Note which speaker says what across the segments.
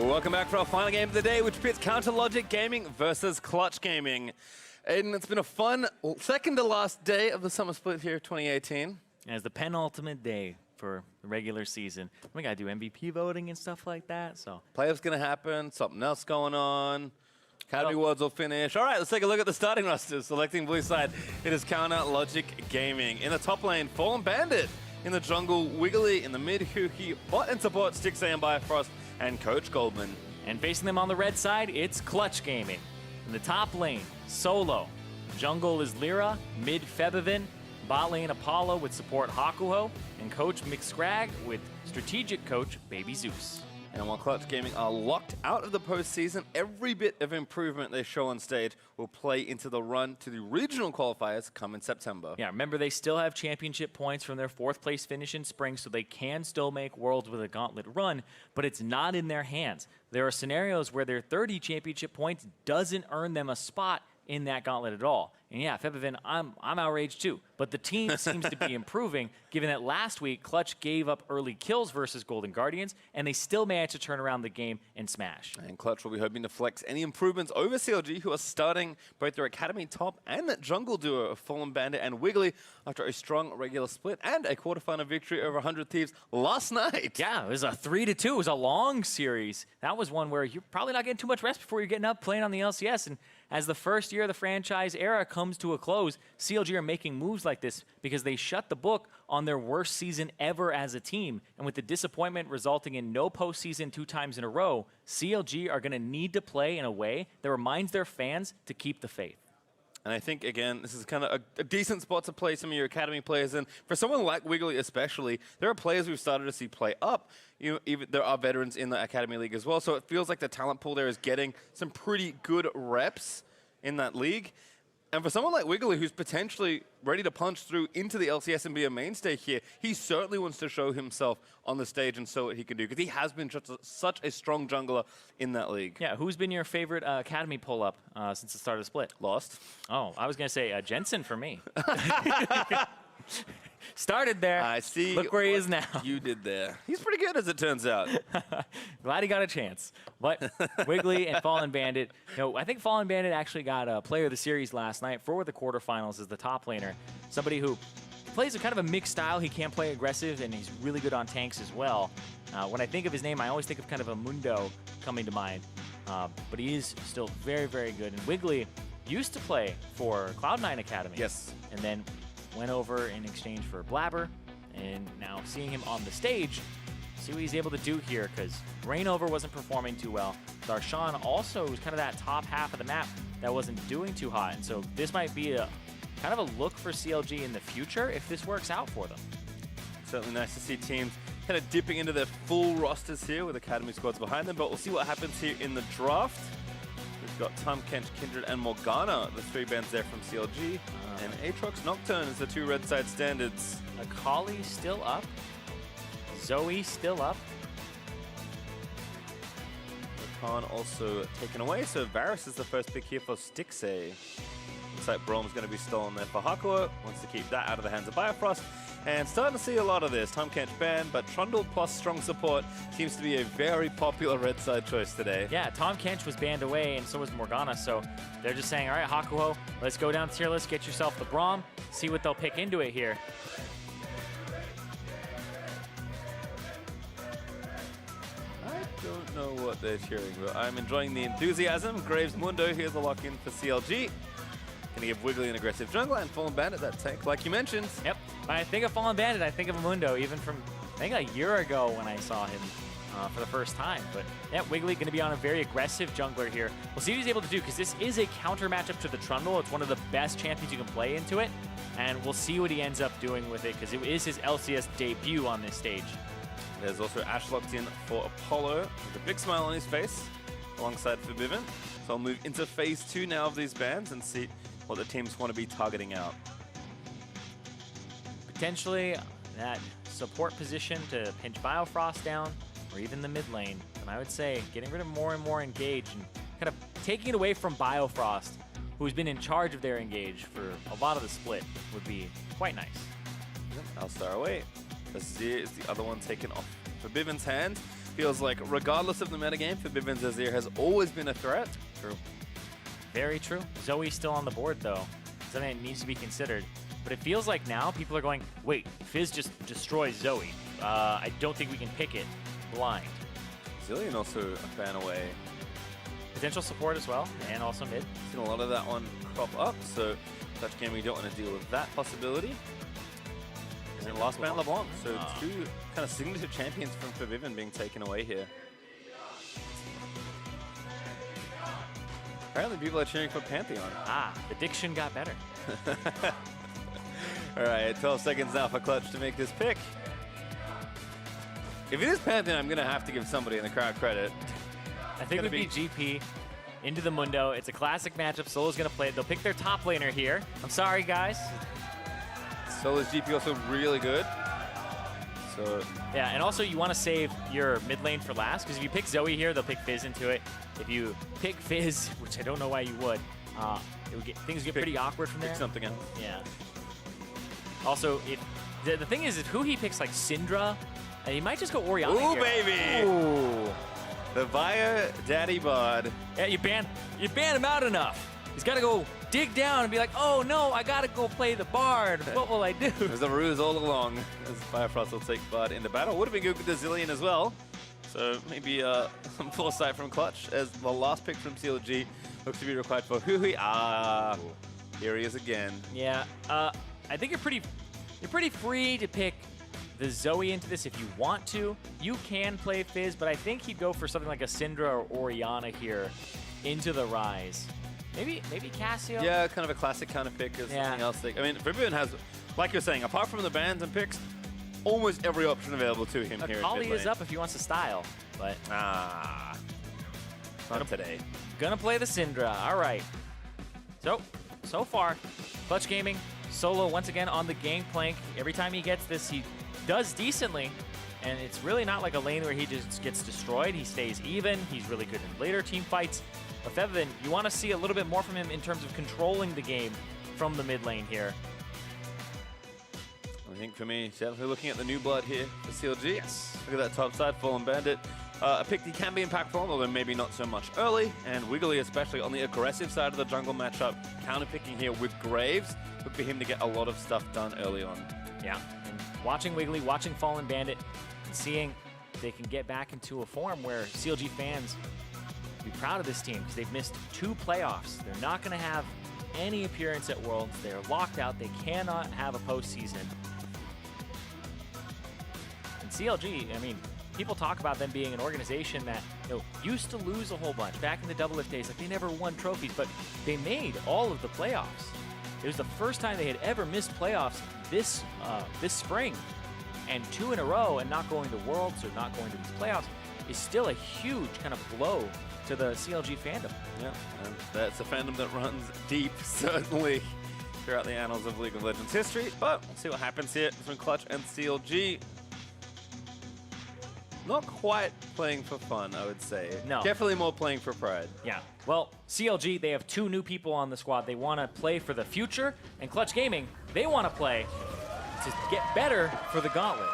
Speaker 1: Welcome back for our final game of the day, which pits Counter Logic Gaming versus Clutch Gaming. Aiden, it's been a fun second to last day of the Summer Split here, 2018.
Speaker 2: As the penultimate day for the regular season. We got to do MVP voting and stuff like that. So
Speaker 1: Playoffs going to happen, something else going on. Academy Awards will finish. All right, let's take a look at the starting rosters. Selecting blue side, it is Counter Logic Gaming. In the top lane, Fallen Bandit. In the jungle, Wiggly. In the mid, Huhi. Bot and support, Stixay and Bifrost. And Coach Goldman.
Speaker 2: And facing them on the red side, it's Clutch Gaming. In the top lane, Solo. Jungle is Lyra. Mid, Febivin. Bot lane, Apollo with support Hakuho. And Coach McScrag with strategic coach Baby Zeus.
Speaker 1: And while Clutch Gaming are locked out of the postseason, every bit of improvement they show on stage will play into the run to the regional qualifiers come in September.
Speaker 2: Yeah, remember they still have championship points from their 4th place finish in spring, so they can still make Worlds with a gauntlet run, but it's not in their hands. There are scenarios where their 30 championship points doesn't earn them a spot in that gauntlet at all. And yeah, Febivin, I'm outraged too. But the team seems to be improving, given that last week, Clutch gave up early kills versus Golden Guardians, and they still managed to turn around the game and smash.
Speaker 1: And Clutch will be hoping to flex any improvements over CLG, who are starting both their Academy top and that jungle duo of Fallen Bandit and Wiggly after a strong regular split and a quarterfinal victory over 100 Thieves last night.
Speaker 2: Yeah, it was a 3-2. It was a long series. That was one where you're probably not getting too much rest before you're getting up playing on the LCS. And as the first year of the franchise era comes to a close, CLG are making moves like this because they shut the book on their worst season ever as a team. And with the disappointment resulting in no postseason 2 times in a row, CLG are going to need to play in a way that reminds their fans to keep the faith.
Speaker 1: And I think, again, this is kind of a decent spot to play some of your Academy players in. For someone like Wiggly especially, there are players we've started to see play up. Even there are veterans in the Academy League as well, so it feels like the talent pool there is getting some pretty good reps in that league. And for someone like Wiggly, who's potentially ready to punch through into the LCS and be a mainstay here, he certainly wants to show himself on the stage and show what he can do, because he has been such a strong jungler in that league.
Speaker 2: Yeah, who's been your favorite Academy pull-up since the start of the split?
Speaker 1: Lost.
Speaker 2: Oh, I was going to say Jensen for me. Started there.
Speaker 1: I see.
Speaker 2: Look where he is now.
Speaker 1: You did there. He's pretty good, as it turns out.
Speaker 2: Glad he got a chance. But Wiggly and Fallen Bandit, I think Fallen Bandit actually got a player of the series last night for the quarterfinals as the top laner. Somebody who plays a kind of a mixed style. He can play aggressive, and he's really good on tanks as well. When I think of his name, I always think of kind of a Mundo coming to mind. But he is still very, very good. And Wiggly used to play for Cloud9 Academy.
Speaker 1: Yes.
Speaker 2: And then went over in exchange for Blabber, and now seeing him on the stage, see what he's able to do here, because Rainover wasn't performing too well. Darshan also was kind of that top half of the map that wasn't doing too hot, and so this might be a kind of a look for CLG in the future if this works out for them.
Speaker 1: Certainly nice to see teams kind of dipping into their full rosters here with Academy squads behind them, but we'll see what happens here in the draft. We've got Tom, Kench, Kindred, and Morgana, the 3 bands there from CLG. And Aatrox Nocturne is the 2 red side standards.
Speaker 2: Akali still up. Zoe still up.
Speaker 1: Khan also taken away, so Varus is the first pick here for Stixay. Looks like Brom's going to be stolen there for Hakuho. Wants to keep that out of the hands of Bifrost. And starting to see a lot of this. Tom Kench banned, but Trundle plus strong support seems to be a very popular red side choice today.
Speaker 2: Yeah, Tom Kench was banned away, and so was Morgana, so they're just saying, all right, Hakuho, let's go down tier list, get yourself the Braum, see what they'll pick into it here.
Speaker 1: I don't know what they're cheering, but I'm enjoying the enthusiasm. Graves Mundo, here's a lock-in for CLG. Gonna give Wiggly an aggressive jungler and Fallen Bandit that tank, like you mentioned.
Speaker 2: Yep. When I think of Fallen Bandit, I think of Mundo, even from, I think a year ago when I saw him for the first time. But yeah, Wiggly gonna be on a very aggressive jungler here. We'll see what he's able to do, because this is a counter matchup to the Trundle. It's one of the best champions you can play into it. And we'll see what he ends up doing with it, because it is his LCS debut on this stage.
Speaker 1: There's also Ash locked in for Apollo with a big smile on his face alongside Febivin. So I'll move into phase 2 now of these bans and see what the teams want to be targeting out.
Speaker 2: Potentially that support position to pinch Biofrost down, or even the mid lane. And I would say getting rid of more and more Engage and kind of taking it away from Biofrost, who's been in charge of their Engage for a lot of the split, would be quite nice.
Speaker 1: Alstar away. Azir is the other one taken off Biven's hand feels like, regardless of the metagame, for Biven's Azir has always been a threat.
Speaker 2: True. Very true. Zoe's still on the board, though. Something that needs to be considered. But it feels like now people are going, wait, Fizz just destroys Zoe. I don't think we can pick it blind.
Speaker 1: Zillion also a fan away.
Speaker 2: Potential support as well, and also mid.
Speaker 1: Seen a lot of that one crop up, so Clutch Gaming don't want to deal with that possibility. And then last man LeBlanc, so two kind of signature champions from Forbidden being taken away here. Apparently people are cheering for Pantheon.
Speaker 2: The diction got better.
Speaker 1: All right, 12 seconds now for Clutch to make this pick. If it is Pantheon, I'm going to have to give somebody in the crowd credit.
Speaker 2: I think it would be GP into the Mundo. It's a classic matchup. Solo's going to play it. They'll pick their top laner here. I'm sorry, guys.
Speaker 1: Solo's GP also really good. So
Speaker 2: yeah, and also you want to save your mid lane for last, because if you pick Zoe here, they'll pick Fizz into it. If you pick Fizz, which I don't know why you would, things get pretty awkward from there.
Speaker 1: Pick something else.
Speaker 2: Yeah. Also, if the thing is, if who he picks like Syndra, and he might just go Orianna.
Speaker 1: Ooh,
Speaker 2: here.
Speaker 1: baby!
Speaker 2: Ooh.
Speaker 1: The Via Daddy Bod.
Speaker 2: Yeah, you ban him out enough. He's got to go dig down and be like, oh no, I got to go play the Bard. What will I do?
Speaker 1: There's a ruse all along as Firefrost will take Bard into battle. Would have been good with the Zillion as well. So maybe some foresight from Clutch as the last pick from CLG looks to be required for Hui. Here he is again.
Speaker 2: Yeah, I think you're pretty free to pick the Zoe into this if you want to. You can play Fizz, but I think he'd go for something like a Syndra or Orianna here into the Rise. Maybe Cassio?
Speaker 1: Yeah, kind of a classic kind of pick as something else. I mean, Forbidden has, like you're saying, apart from the bans and picks, almost every option available to him here.
Speaker 2: Kali is up if he wants to style, but
Speaker 1: not today.
Speaker 2: Gonna play the Syndra. All right. So far, Clutch Gaming, Solo once again on the gangplank. Every time he gets this, he does decently, and it's really not like a lane where he just gets destroyed. He stays even. He's really good in later team fights. But Featherman, you want to see a little bit more from him in terms of controlling the game from the mid lane here.
Speaker 1: I think for me, definitely looking at the new blood here for CLG. Yes. Look at that top side, Fallen Bandit. A pick that can be impactful, although maybe not so much early. And Wiggly, especially on the aggressive side of the jungle matchup, counter-picking here with Graves. Look for him to get a lot of stuff done early on.
Speaker 2: Yeah, and watching Wiggly, watching Fallen Bandit, and seeing if they can get back into a form where CLG fans be proud of this team, because they've missed 2 playoffs. They're not going to have any appearance at Worlds. They're locked out. They cannot have a postseason. And CLG, I mean, people talk about them being an organization that used to lose a whole bunch. Back in the Double Lift days, like they never won trophies, but they made all of the playoffs. It was the first time they had ever missed playoffs this spring. And 2 in a row and not going to Worlds or not going to these playoffs is still a huge kind of blow to the CLG fandom.
Speaker 1: Yeah, and that's a fandom that runs deep, certainly, throughout the annals of League of Legends history. But we'll see what happens here between Clutch and CLG. Not quite playing for fun, I would say.
Speaker 2: No.
Speaker 1: Definitely more playing for pride.
Speaker 2: Yeah. Well, CLG, they have 2 new people on the squad. They want to play for the future. And Clutch Gaming, they want to play to get better for the Gauntlet.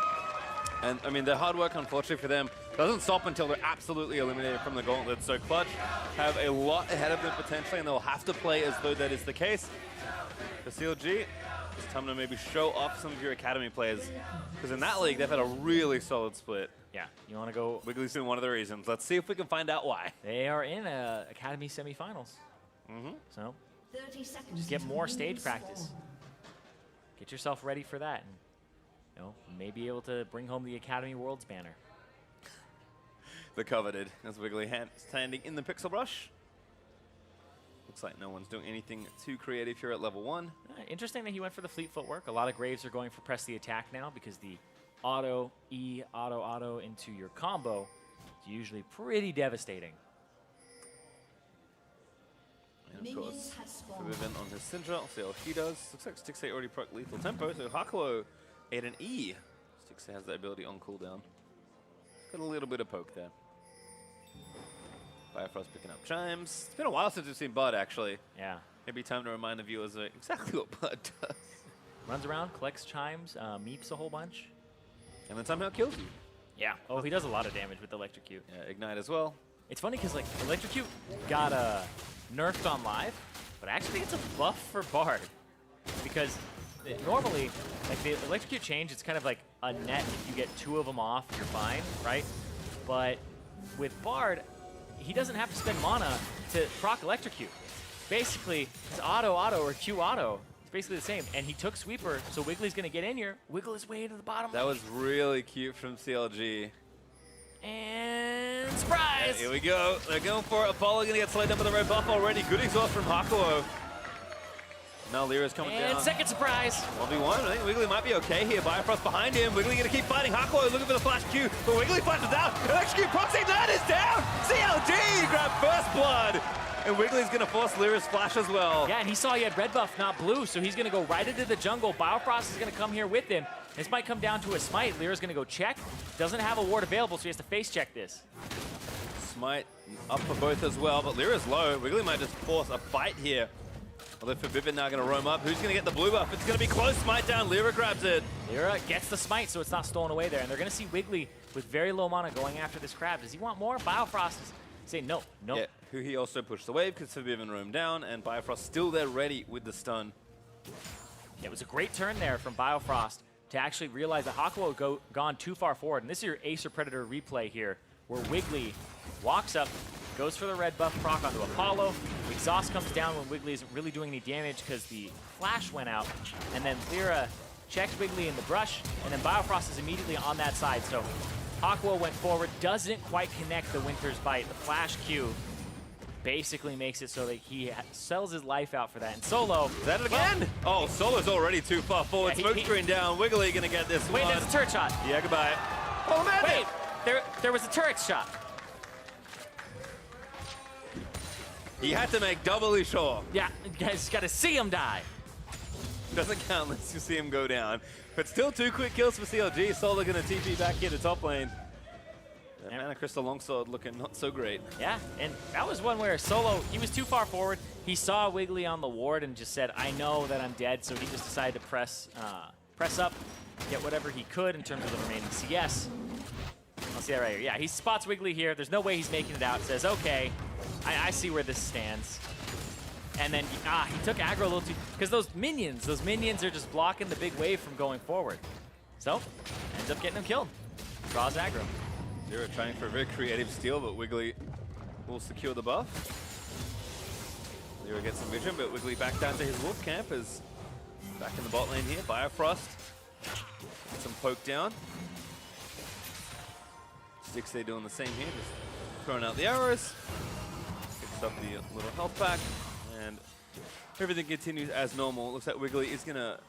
Speaker 1: And, I mean, their hard work, unfortunately for them, doesn't stop until they're absolutely eliminated from the Gauntlet. So Clutch have a lot ahead of them potentially, and they'll have to play as though that is the case. For CLG, it's time to maybe show off some of your academy players. Because in that league, they've had a really solid split.
Speaker 2: Yeah, you want to go...
Speaker 1: Wiggly's been one of the reasons. Let's see if we can find out why.
Speaker 2: They are in Academy semifinals. So, just get more stage practice. Get yourself ready for that. And, may be able to bring home the Academy Worlds banner.
Speaker 1: The coveted, as Wiggly standing in the Pixel Brush. Looks like no one's doing anything too creative here at level 1.
Speaker 2: Interesting that he went for the fleet footwork. A lot of Graves are going for press the attack now because the auto, E, auto into your combo is usually pretty devastating.
Speaker 1: And of course, Forbidden on his Syndra. I'll see how he does. Looks like Stixxay already proc lethal tempo, so Hakuo ate an E. Stixxay has that ability on cooldown. Got a little bit of poke there. Firefrost picking up Chimes. It's been a while since we've seen Bud, actually.
Speaker 2: Yeah.
Speaker 1: Maybe time to remind the viewers exactly what Bud does.
Speaker 2: Runs around, collects Chimes, meeps a whole bunch.
Speaker 1: And then somehow kills you.
Speaker 2: Yeah. Oh, he does a lot of damage with Electrocute.
Speaker 1: Yeah, Ignite as well.
Speaker 2: It's funny because like Electrocute got nerfed on live, but actually it's a buff for Bard because normally like the Electrocute change, it's kind of like a net. If you get 2 of them off, you're fine, right? But with Bard, he doesn't have to spend mana to proc Electrocute. Basically, it's auto or Q auto. It's basically the same. And he took Sweeper, so Wiggly's gonna get in here, wiggle his way to the bottom.
Speaker 1: That was really cute from CLG.
Speaker 2: And surprise!
Speaker 1: Yeah, here we go. They're going for it. Apollo gonna get slayed up with a red buff already. Good exhaust from Hakuo. Now Lyra's coming down.
Speaker 2: And second surprise.
Speaker 1: 1v1. I think Wiggly might be okay here. Bifrost behind him. Wiggly gonna keep fighting. Hakuo looking for the flash Q, but Wiggly flashes out. Electrocute proxy. That is down. CLG grab first blood. And Wiggly's gonna force Lyra's flash as well.
Speaker 2: Yeah, and he saw he had red buff, not blue, so he's gonna go right into the jungle. Biofrost is gonna come here with him. This might come down to a smite. Lyra's gonna go check. Doesn't have a ward available, so he has to face check this.
Speaker 1: Smite up for both as well, but Lyra's low. Wiggly might just force a fight here. Although Forbidden now gonna roam up. Who's gonna get the blue buff? It's gonna be close. Smite down. Lyra grabs it.
Speaker 2: Lyra gets the smite, so it's not stolen away there. And they're gonna see Wiggly with very low mana going after this crab. Does he want more? Biofrost is saying no, no.
Speaker 1: Yeah, who he also pushed the wave because Forbidden roamed down, and Bifrost still there ready with the stun.
Speaker 2: It was a great turn there from Biofrost to actually realize that Hakuo had gone too far forward. And this is your Acer Predator replay here, where Wiggly walks up, goes for the red buff proc onto Apollo. Exhaust comes down when Wiggly isn't really doing any damage because the flash went out. And then Lyra checks Wiggly in the brush, and then Biofrost is immediately on that side. So Hakuo went forward, doesn't quite connect the Winter's Bite. The flash Q basically makes it so that he sells his life out for that. And Solo...
Speaker 1: Is that it again? Oh, Solo's already too far forward.
Speaker 2: Yeah,
Speaker 1: Smoke screen down. Wiggly gonna get this
Speaker 2: Wait,
Speaker 1: one.
Speaker 2: that's a turret shot.
Speaker 1: Yeah, goodbye. Oh, man!
Speaker 2: Wait, there was a turret shot.
Speaker 1: He had to make doubly sure.
Speaker 2: Yeah, you guys gotta see him die.
Speaker 1: Doesn't count unless you see him go down. But still 2 quick kills for CLG. Solo gonna TP back here to top lane. That Mana Crystal Longsword looking not so great.
Speaker 2: Yeah, and that was one where Solo, he was too far forward. He saw Wiggly on the ward and just said, I know that I'm dead, so he just decided to press up, get whatever he could in terms of the remaining CS. I'll see that right here. Yeah, he spots Wiggly here. There's no way he's making it out. Says, okay, I see where this stands. And then he took aggro a little too, because those minions are just blocking the big wave from going forward. So, ends up getting him killed. Draws aggro.
Speaker 1: Zero trying for a very creative steal, but Wiggly will secure the buff. Zero gets some vision, but Wiggly back down to his wolf camp is back in the bot lane here. Biofrost. Get some poke down. Sticks they doing the same here, just throwing out the arrows. Picks up the little health pack, and everything continues as normal. Looks like Wiggly is gonna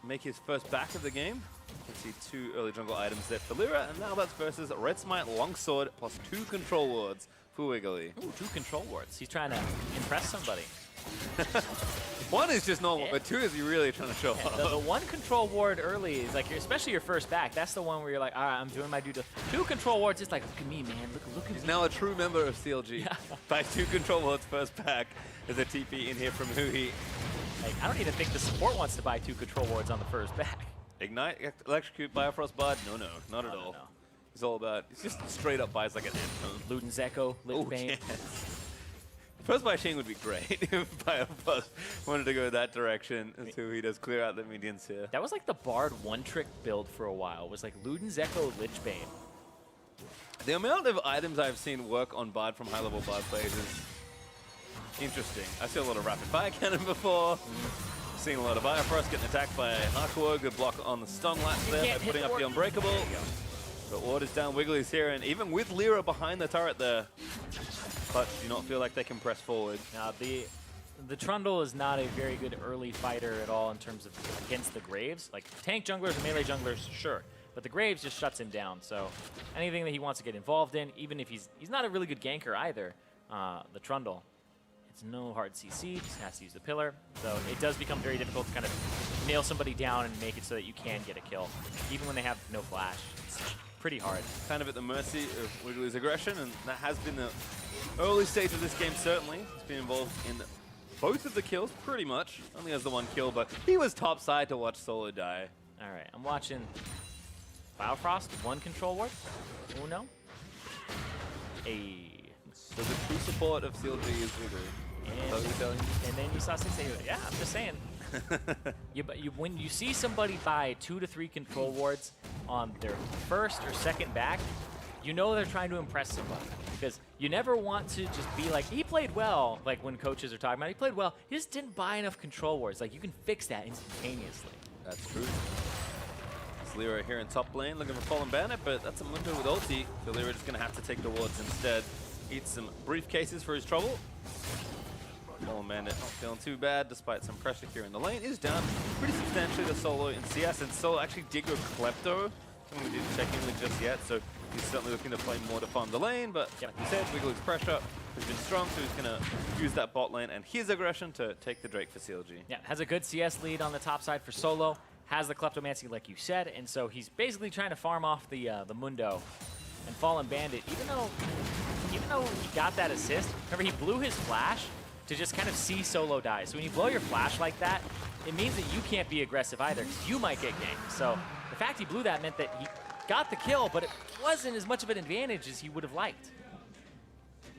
Speaker 1: make his first back of the game. You can see 2 early jungle items there for Lyra, and now that's versus Red Smite Longsword plus 2 control wards for Wiggly.
Speaker 2: Ooh, 2 control wards. He's trying to impress somebody.
Speaker 1: 1 is just normal, but 2 is you really trying to show off.
Speaker 2: The 1 control ward early is like, especially your first back, that's the one where you're like, all right, I'm doing my due. 2 control wards, just like, look at me, man. Look at me.
Speaker 1: He's now a true member of CLG.
Speaker 2: Yeah.
Speaker 1: By 2 control wards first back. There's a TP in here from Huhi.
Speaker 2: Like, I don't even think the support wants to buy 2 control wards on the first back.
Speaker 1: Ignite, Electrocute, Biofrost Bud? No, not at all.
Speaker 2: No.
Speaker 1: He's all about, he's just straight up buys like an Antone.
Speaker 2: Luden's Echo, Lich Bane.
Speaker 1: Yes. First by Shane would be great if Biofrost wanted to go that direction until he does clear out the minions here.
Speaker 2: That was like the Bard one-trick build for a while. It was like Luden's Echo, Lich Bane.
Speaker 1: The amount of items I've seen work on Bard from high-level Bard plays is interesting. I've seen a lot of Rapid Fire Cannon before. Seeing a lot of Biofrost getting attacked by Hakuo. Good block on the stun latch there by putting up the Unbreakable. But ward is down, Wiggly's here, and even with Lyra behind the turret there, Clutch do not feel like they can press forward.
Speaker 2: Now, the Trundle is not a very good early fighter at all in terms of against the Graves. Like, tank junglers and melee junglers, sure. But the Graves just shuts him down, so anything that he wants to get involved in, even if he's not a really good ganker either, the Trundle, it's no hard CC, just has to use the pillar. So it does become very difficult to kind of nail somebody down and make it so that you can get a kill, even when they have no flash. It's pretty hard.
Speaker 1: Kind of at the mercy of Wiggly's aggression, and that has been the early stage of this game, certainly. He's been involved in both of the kills, pretty much. Only has the 1 kill, but he was topside to watch Solo die.
Speaker 2: All right, I'm watching Biofrost, 1 control ward. Uno.
Speaker 1: So the true support of CLG is Wiggly.
Speaker 2: And then you saw 6 Yeah, I'm just saying. When you see somebody buy 2 to 3 control wards on their first or second back, you know they're trying to impress somebody. Because you never want to just be like, he played well, like when coaches are talking about, he played well, he just didn't buy enough control wards. Like, you can fix that instantaneously.
Speaker 1: That's true. It's Lyra here in top lane, looking for Fallen Bandit, but that's a Mundo with ulti, so Lyra just going to have to take the wards instead. Eat some briefcases for his trouble. Fallen Bandit not feeling too bad, despite some pressure here in the lane. Is down pretty substantially to Solo in CS, and Solo actually did go Klepto, something we didn't check in with just yet, so he's certainly looking to play more to farm the lane, but like you said, Wiggly's pressure has been strong, so he's going to use that bot lane and his aggression to take the Drake for CLG.
Speaker 2: Yeah, has a good CS lead on the top side for Solo, has the Kleptomancy like you said, and so he's basically trying to farm off the Mundo. And Fallen Bandit, even though he got that assist, remember he blew his flash to just kind of see Solo die. So when you blow your flash like that, it means that you can't be aggressive either, because you might get ganked. So the fact he blew that meant that he got the kill, but it wasn't as much of an advantage as he would have liked.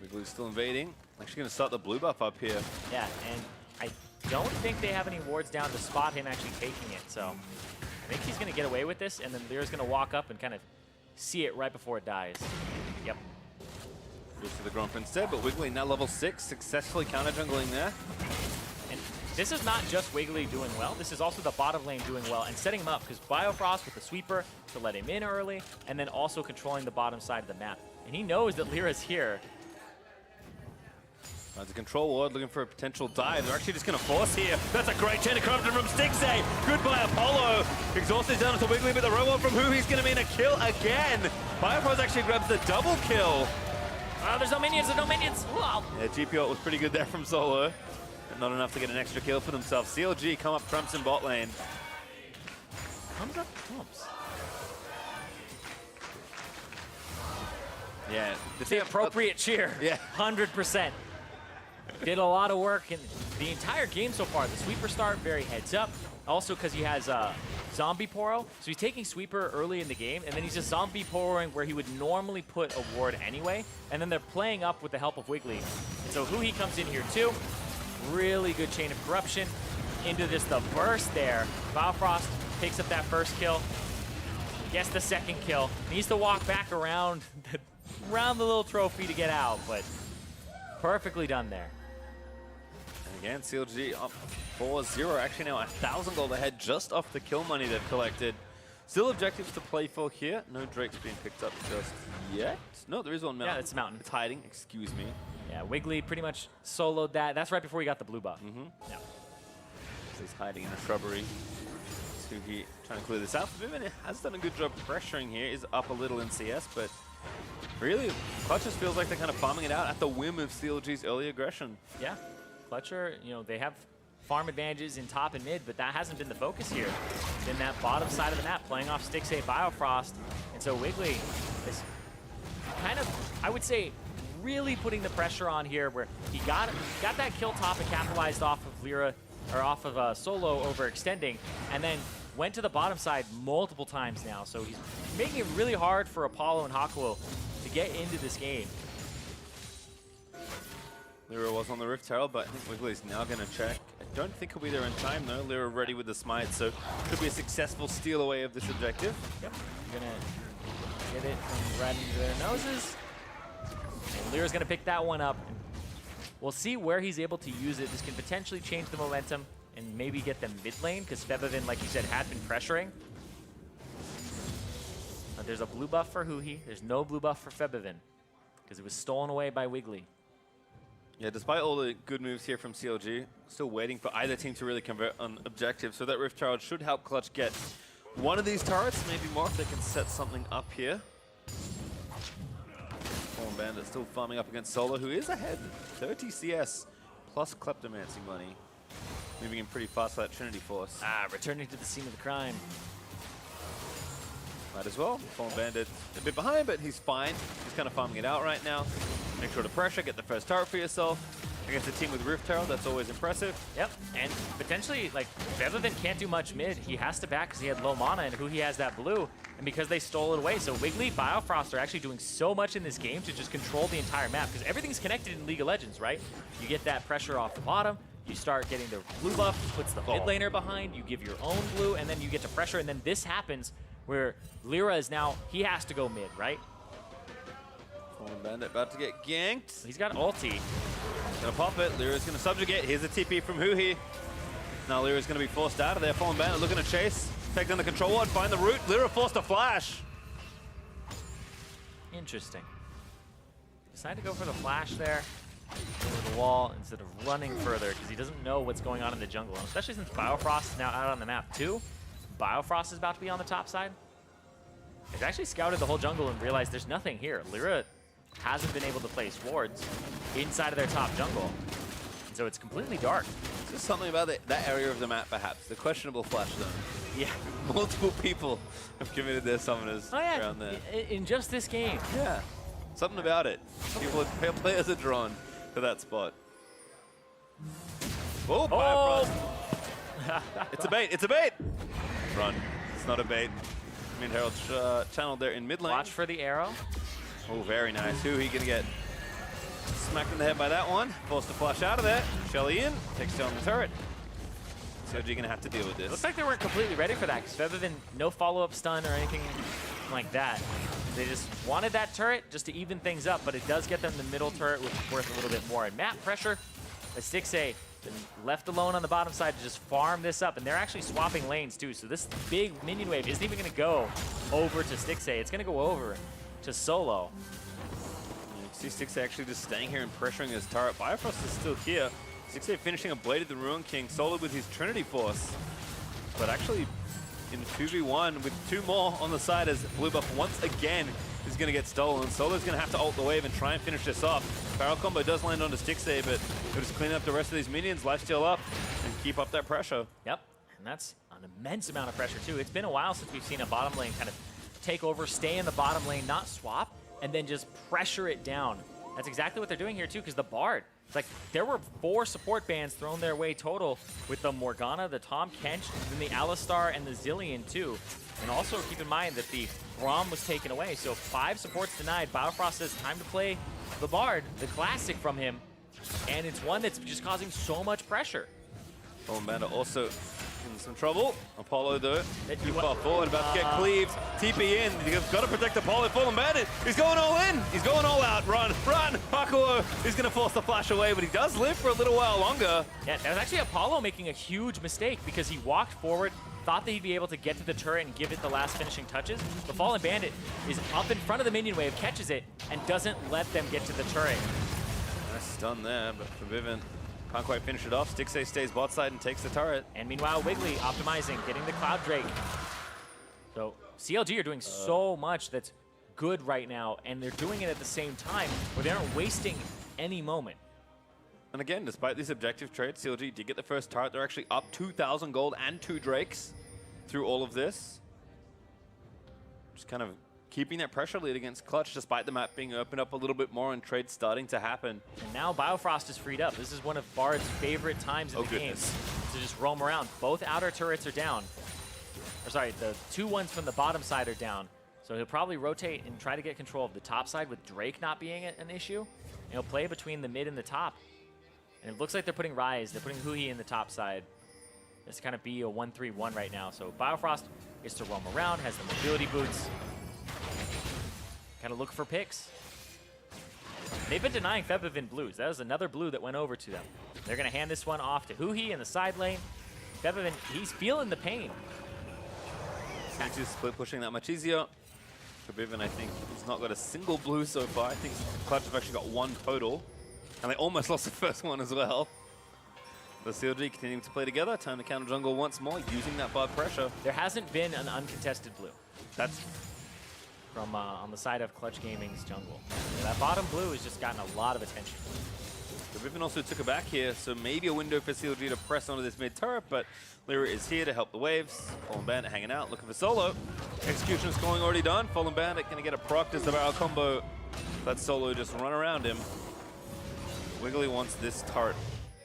Speaker 1: Wiggly's still invading. Actually going to start the blue buff up here.
Speaker 2: Yeah, and I don't think they have any wards down to spot him actually taking it. So I think he's going to get away with this, and then Lyra's going to walk up and kind of see it right before it dies. Yep.
Speaker 1: Goes to the Gromp instead, but Wiggly now level 6, successfully counter jungling there.
Speaker 2: And this is not just Wiggly doing well, this is also the bottom lane doing well and setting him up, because Biofrost with the sweeper to let him in early, and then also controlling the bottom side of the map. And he knows that Lyra's here.
Speaker 1: Finds a control ward, looking for a potential dive. They're actually just going to force here. That's a great chain of corruption from Stixay. Goodbye, Apollo. Exhausted down to Wiggly, but the robot from who he's going to mean a kill again. Biofrost actually grabs the double kill.
Speaker 2: There's no minions, there's no minions. Wow.
Speaker 1: Yeah, GP was pretty good there from Solo. But not enough to get an extra kill for themselves. CLG come up trumps in bot lane.
Speaker 2: Comes up trumps.
Speaker 1: Yeah.
Speaker 2: The appropriate cheer.
Speaker 1: Yeah.
Speaker 2: 100%. Did a lot of work in the entire game so far. The sweeper start, very heads up. Also because he has zombie poro. So he's taking sweeper early in the game, and then he's just zombie poroing where he would normally put a ward anyway. And then they're playing up with the help of Wiggly. And so Huhi comes in here too. Really good chain of corruption. Into this, the burst there. Biofrost takes up that first kill. Gets the second kill. Needs to walk back around the little trophy to get out, but perfectly done there.
Speaker 1: And again, CLG up 4-0. Actually now 1,000 gold ahead just off the kill money they've collected. Still objectives to play for here. No Drake's being picked up just yet. No, there is one mountain.
Speaker 2: Yeah, it's a mountain.
Speaker 1: It's hiding, excuse me.
Speaker 2: Yeah, Wiggly pretty much soloed that. That's right before he got the blue buff. Yeah.
Speaker 1: So he's hiding in a shrubbery. Suhi trying to clear this out. Vivian has done a good job pressuring here. Is up a little in CS, but really, Clutch just feels like they're kind of farming it out at the whim of CLG's early aggression.
Speaker 2: Yeah, FLICKR, they have farm advantages in top and mid, but that hasn't been the focus here. It's been that bottom side of the map, playing off Stixay Biofrost. And so Wiggly is kind of, I would say, really putting the pressure on here, where he got that kill top and capitalized off of Lyra, or off of Solo overextending, and then went to the bottom side multiple times now. So he's making it really hard for Apollo and Hakuo to get into this game.
Speaker 1: Lyra was on the Rift Herald, but I think Wiggly's now going to check. I don't think he'll be there in time, though. Lyra ready with the smite, so could be a successful steal away of this objective.
Speaker 2: Yep, gonna get it from right into their noses. And Lyra's gonna pick that one up. We'll see where he's able to use it. This can potentially change the momentum and maybe get them mid lane, because Febevin, like you said, had been pressuring. But there's a blue buff for Huhi. There's no blue buff for Febevin, because it was stolen away by Wiggly.
Speaker 1: Yeah, despite all the good moves here from CLG, still waiting for either team to really convert on objectives. So that Rift Herald should help Clutch get one of these turrets, maybe more if they can set something up here. Fallen Bandit still farming up against Solo, who is ahead. 30 CS plus Kleptomancy money. Moving in pretty fast for that Trinity Force.
Speaker 2: Returning to the scene of the crime.
Speaker 1: Might as well. Fallen Bandit a bit behind, but he's fine. He's kind of farming it out right now. Make sure to pressure, get the first turret for yourself. against a team with Roof Terror. That's always impressive.
Speaker 2: Yep, and potentially, like, Featherman can't do much mid. He has to back because he had low mana, and he has that blue, and because they stole it away. So Wiggly, Biofrost are actually doing so much in this game to just control the entire map, because everything's connected in League of Legends, right? You get that pressure off the bottom, you start getting the blue buff, puts the mid laner behind, you give your own blue, and then you get to pressure, and then this happens where Lyra is now, he has to go mid, right?
Speaker 1: Fallen Bandit about to get ganked.
Speaker 2: He's got ulti.
Speaker 1: Gonna pop it. Lyra's gonna subjugate. Here's a TP from Huhi. Now Lyra's gonna be forced out of there. Fallen Bandit looking to chase. Take down the control ward, find the root. Lyra forced a flash.
Speaker 2: Interesting. Decided to go for the flash there over the wall instead of running further because he doesn't know what's going on in the jungle. And especially since Biofrost is now out on the map too. Biofrost is about to be on the top side. He's actually scouted the whole jungle and realized there's nothing here. Lyra hasn't been able to place wards inside of their top jungle. And so it's completely dark.
Speaker 1: It's just something about that area of the map, perhaps. The questionable flash zone.
Speaker 2: Yeah.
Speaker 1: Multiple people have committed their summoners around there.
Speaker 2: In just this game.
Speaker 1: Yeah. Something about it. Players are drawn to that spot. Oh, Biofrost. It's a bait. It's a bait. Run. It's not a bait. Mid Herald channeled there in mid lane.
Speaker 2: Watch for the arrow.
Speaker 1: Oh, very nice. Who he gonna get smacked in the head by that one? Forced to flush out of there. Shelly in, takes down the turret. CLG gonna have to deal with this.
Speaker 2: Looks like they weren't completely ready for that, because other than no follow-up stun or anything like that, they just wanted that turret just to even things up, but it does get them the middle turret, which is worth a little bit more. And map pressure, as Stixxay been left alone on the bottom side to just farm this up, and they're actually swapping lanes too, so this big minion wave isn't even gonna go over to Stixxay, it's gonna go over to Solo.
Speaker 1: You see Stixxay actually just staying here and pressuring his turret. Biofrost is still here. Stixxay finishing a Blade of the Ruin King, Solo with his Trinity Force. But actually, in 2v1 with two more on the side as blue buff once again is going to get stolen. Solo's going to have to ult the wave and try and finish this off. Barrel combo does land onto Stixxay, but he'll just clean up the rest of these minions, lifesteal up, and keep up that pressure.
Speaker 2: Yep, and that's an immense amount of pressure too. It's been a while since we've seen a bottom lane kind of take over, stay in the bottom lane, not swap, and then just pressure it down. That's exactly what they're doing here too, because the Bard, it's like there were 4 support bans thrown their way total with the Morgana, the Tahm Kench, then the Alistar, and the Zillion too. And also keep in mind that the Braum was taken away, so 5 supports denied. Biofrost says time to play the Bard, the classic from him, and it's one that's just causing so much pressure.
Speaker 1: Oh, Amanda also in some trouble. Apollo though, too far forward, about to get cleaved. TP in, you've got to protect Apollo. Fallen Bandit, he's going all in. He's going all out. Run, run. Hakuo, he's going to force the flash away, but he does live for a little while longer.
Speaker 2: Yeah, that was actually Apollo making a huge mistake because he walked forward, thought that he'd be able to get to the turret and give it the last finishing touches. The Fallen Bandit is up in front of the minion wave, catches it, and doesn't let them get to the turret.
Speaker 1: Nice stun there, but for Vivint, can't quite finish it off. Stixxay stays bot side and takes the turret.
Speaker 2: And meanwhile, Wiggly optimizing, getting the Cloud Drake. So CLG are doing so much that's good right now, and they're doing it at the same time where they aren't wasting any moment.
Speaker 1: And again, despite these objective trades, CLG did get the first turret. They're actually up 2,000 gold and 2 Drakes through all of this. Just kind of keeping that pressure lead against Clutch, despite the map being opened up a little bit more and trades starting to happen.
Speaker 2: And now Biofrost is freed up. This is one of Bard's favorite times in the game to just roam around. Both outer turrets are down. Or sorry, the 2 ones from the bottom side are down. So he'll probably rotate and try to get control of the top side with Drake not being an issue. And he'll play between the mid and the top. And it looks like they're putting Ryze, they're putting Huhi in the top side. This kind of be a 1-3-1 right now. So Biofrost gets to roam around, has the mobility boots. Kind of look for picks. They've been denying Febivin blues. That was another blue that went over to them. They're going to hand this one off to Huhi in the side lane. Febivin, he's feeling the pain.
Speaker 1: Since he's split pushing that much easier. Febivin, I think, has not got a single blue so far. I think Clutch have actually got 1 total. And they almost lost the first one as well. The CLG continuing to play together. Time to counter jungle once more, using that Bard pressure.
Speaker 2: There hasn't been an uncontested blue. That's from on the side of Clutch Gaming's jungle. Yeah, that bottom blue has just gotten a lot of attention.
Speaker 1: The Riven also took it back here, so maybe a window for CLG to press onto this mid turret, but Lyra is here to help the waves. Fallen Bandit hanging out, looking for Solo. Execution scoring already done. Fallen Bandit going to get a proc as the barrel combo. Let Solo just run around him. Wiggly wants this turret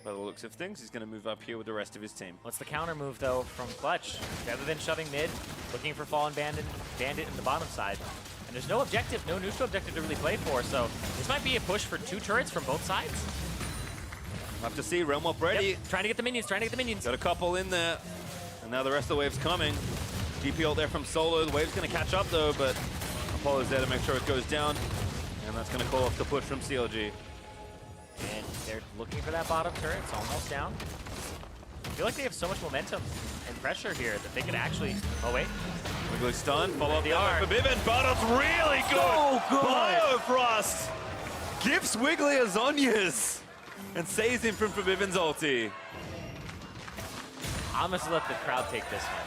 Speaker 1: by the looks of things. He's going to move up here with the rest of his team.
Speaker 2: What's the counter move, though, from Clutch? Rather than shoving mid, looking for Fallen Bandit in the bottom side. And there's no objective, no neutral objective to really play for, so this might be a push for 2 turrets from both sides.
Speaker 1: We'll have to see. Realm Warp ready.
Speaker 2: Yep. Trying to get the minions,
Speaker 1: Got a couple in there. And now the rest of the wave's coming. GP ult there from Solo. The wave's going to catch up, though, but Apollo's there to make sure it goes down. And that's going to call off the push from CLG.
Speaker 2: And they're looking for that bottom turret. It's almost down. I feel like they have so much momentum and pressure here that they could actually... Oh, wait.
Speaker 1: Wiggly stun. Follow up the
Speaker 2: R.
Speaker 1: for Bivin. Bottom's really good.
Speaker 2: So good.
Speaker 1: Biofrost gives Wiggly a Zhonya's and saves him from Forbiven's ulti.
Speaker 2: I'm going to let the crowd take this one.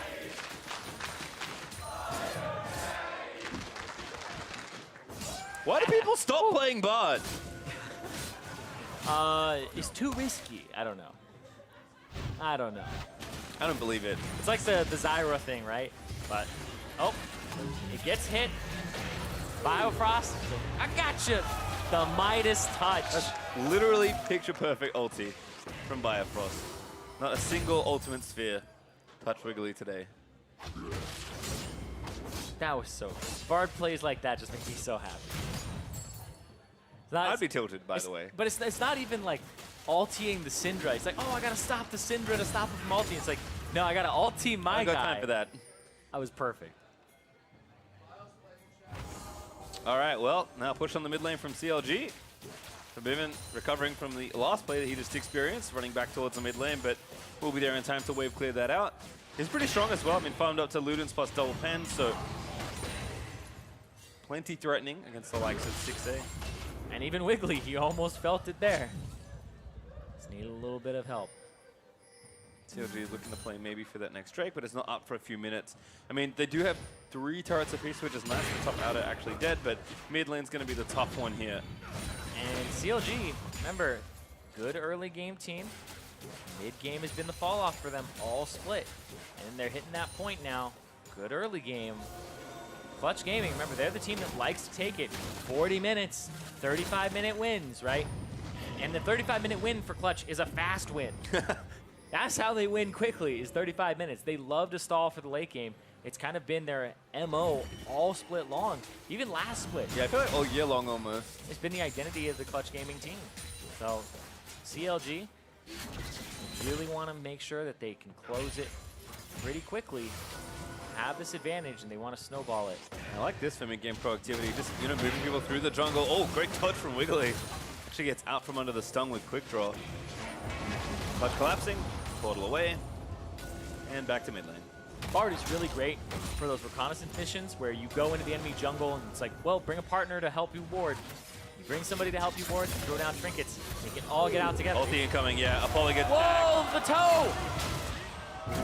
Speaker 1: Why do people stop playing Bard?
Speaker 2: It's too risky. I don't know. I don't believe it. It's like the Zyra thing, right? But, oh, it gets hit. Biofrost, I gotcha. The Midas touch.
Speaker 1: That's literally picture-perfect ulti from Biofrost. Not a single ultimate sphere touched Wiggly today.
Speaker 2: That was so good. Bard plays like that just makes me so happy.
Speaker 1: I'd be tilted, by the way.
Speaker 2: But it's not even like ultiing the Syndra. It's like, oh, I gotta stop the Syndra to stop him from ulting. It's like, no, I gotta ulti my guy.
Speaker 1: I got time for that.
Speaker 2: That was perfect.
Speaker 1: All right, well, now push on the mid lane from CLG. Forbiven recovering from the last play that he just experienced, running back towards the mid lane, but we'll be there in time to wave clear that out. He's pretty strong as well. I mean, farmed up to Ludens plus double pen, so plenty threatening against the likes of 6A.
Speaker 2: And even Wiggly, he almost felt it there. Just need a little bit of help.
Speaker 1: CLG is looking to play maybe for that next Drake, but it's not up for a few minutes. I mean, they do have 3 turrets apiece, which is nice. The top outer actually dead, but mid lane's going to be the tough one here.
Speaker 2: And CLG, remember, good early game team. Mid game has been the fall off for them all split. And they're hitting that point now. Good early game. Clutch Gaming, remember, they're the team that likes to take it. 40 minutes, 35-minute wins, right? And the 35-minute win for Clutch is a fast win. That's how they win quickly, is 35 minutes. They love to stall for the late game. It's kind of been their MO all split long, even last split.
Speaker 1: Yeah, I feel like all year long almost.
Speaker 2: It's been the identity of the Clutch Gaming team. So CLG really want to make sure that they can close it pretty quickly, have this advantage, and they want to snowball it.
Speaker 1: I like this for mid-game productivity, just, you know, moving people through the jungle. Oh, great touch from Wiggly. Actually gets out from under the stun with quick draw. Clutch collapsing, portal away, and back to mid lane.
Speaker 2: Bard is really great for those reconnaissance missions where you go into the enemy jungle and it's like, well, bring a partner to help you ward. You bring somebody to help you ward, you throw down trinkets. They can all get out together.
Speaker 1: Ulti incoming, yeah. Apollo gets
Speaker 2: Whoa, the toe!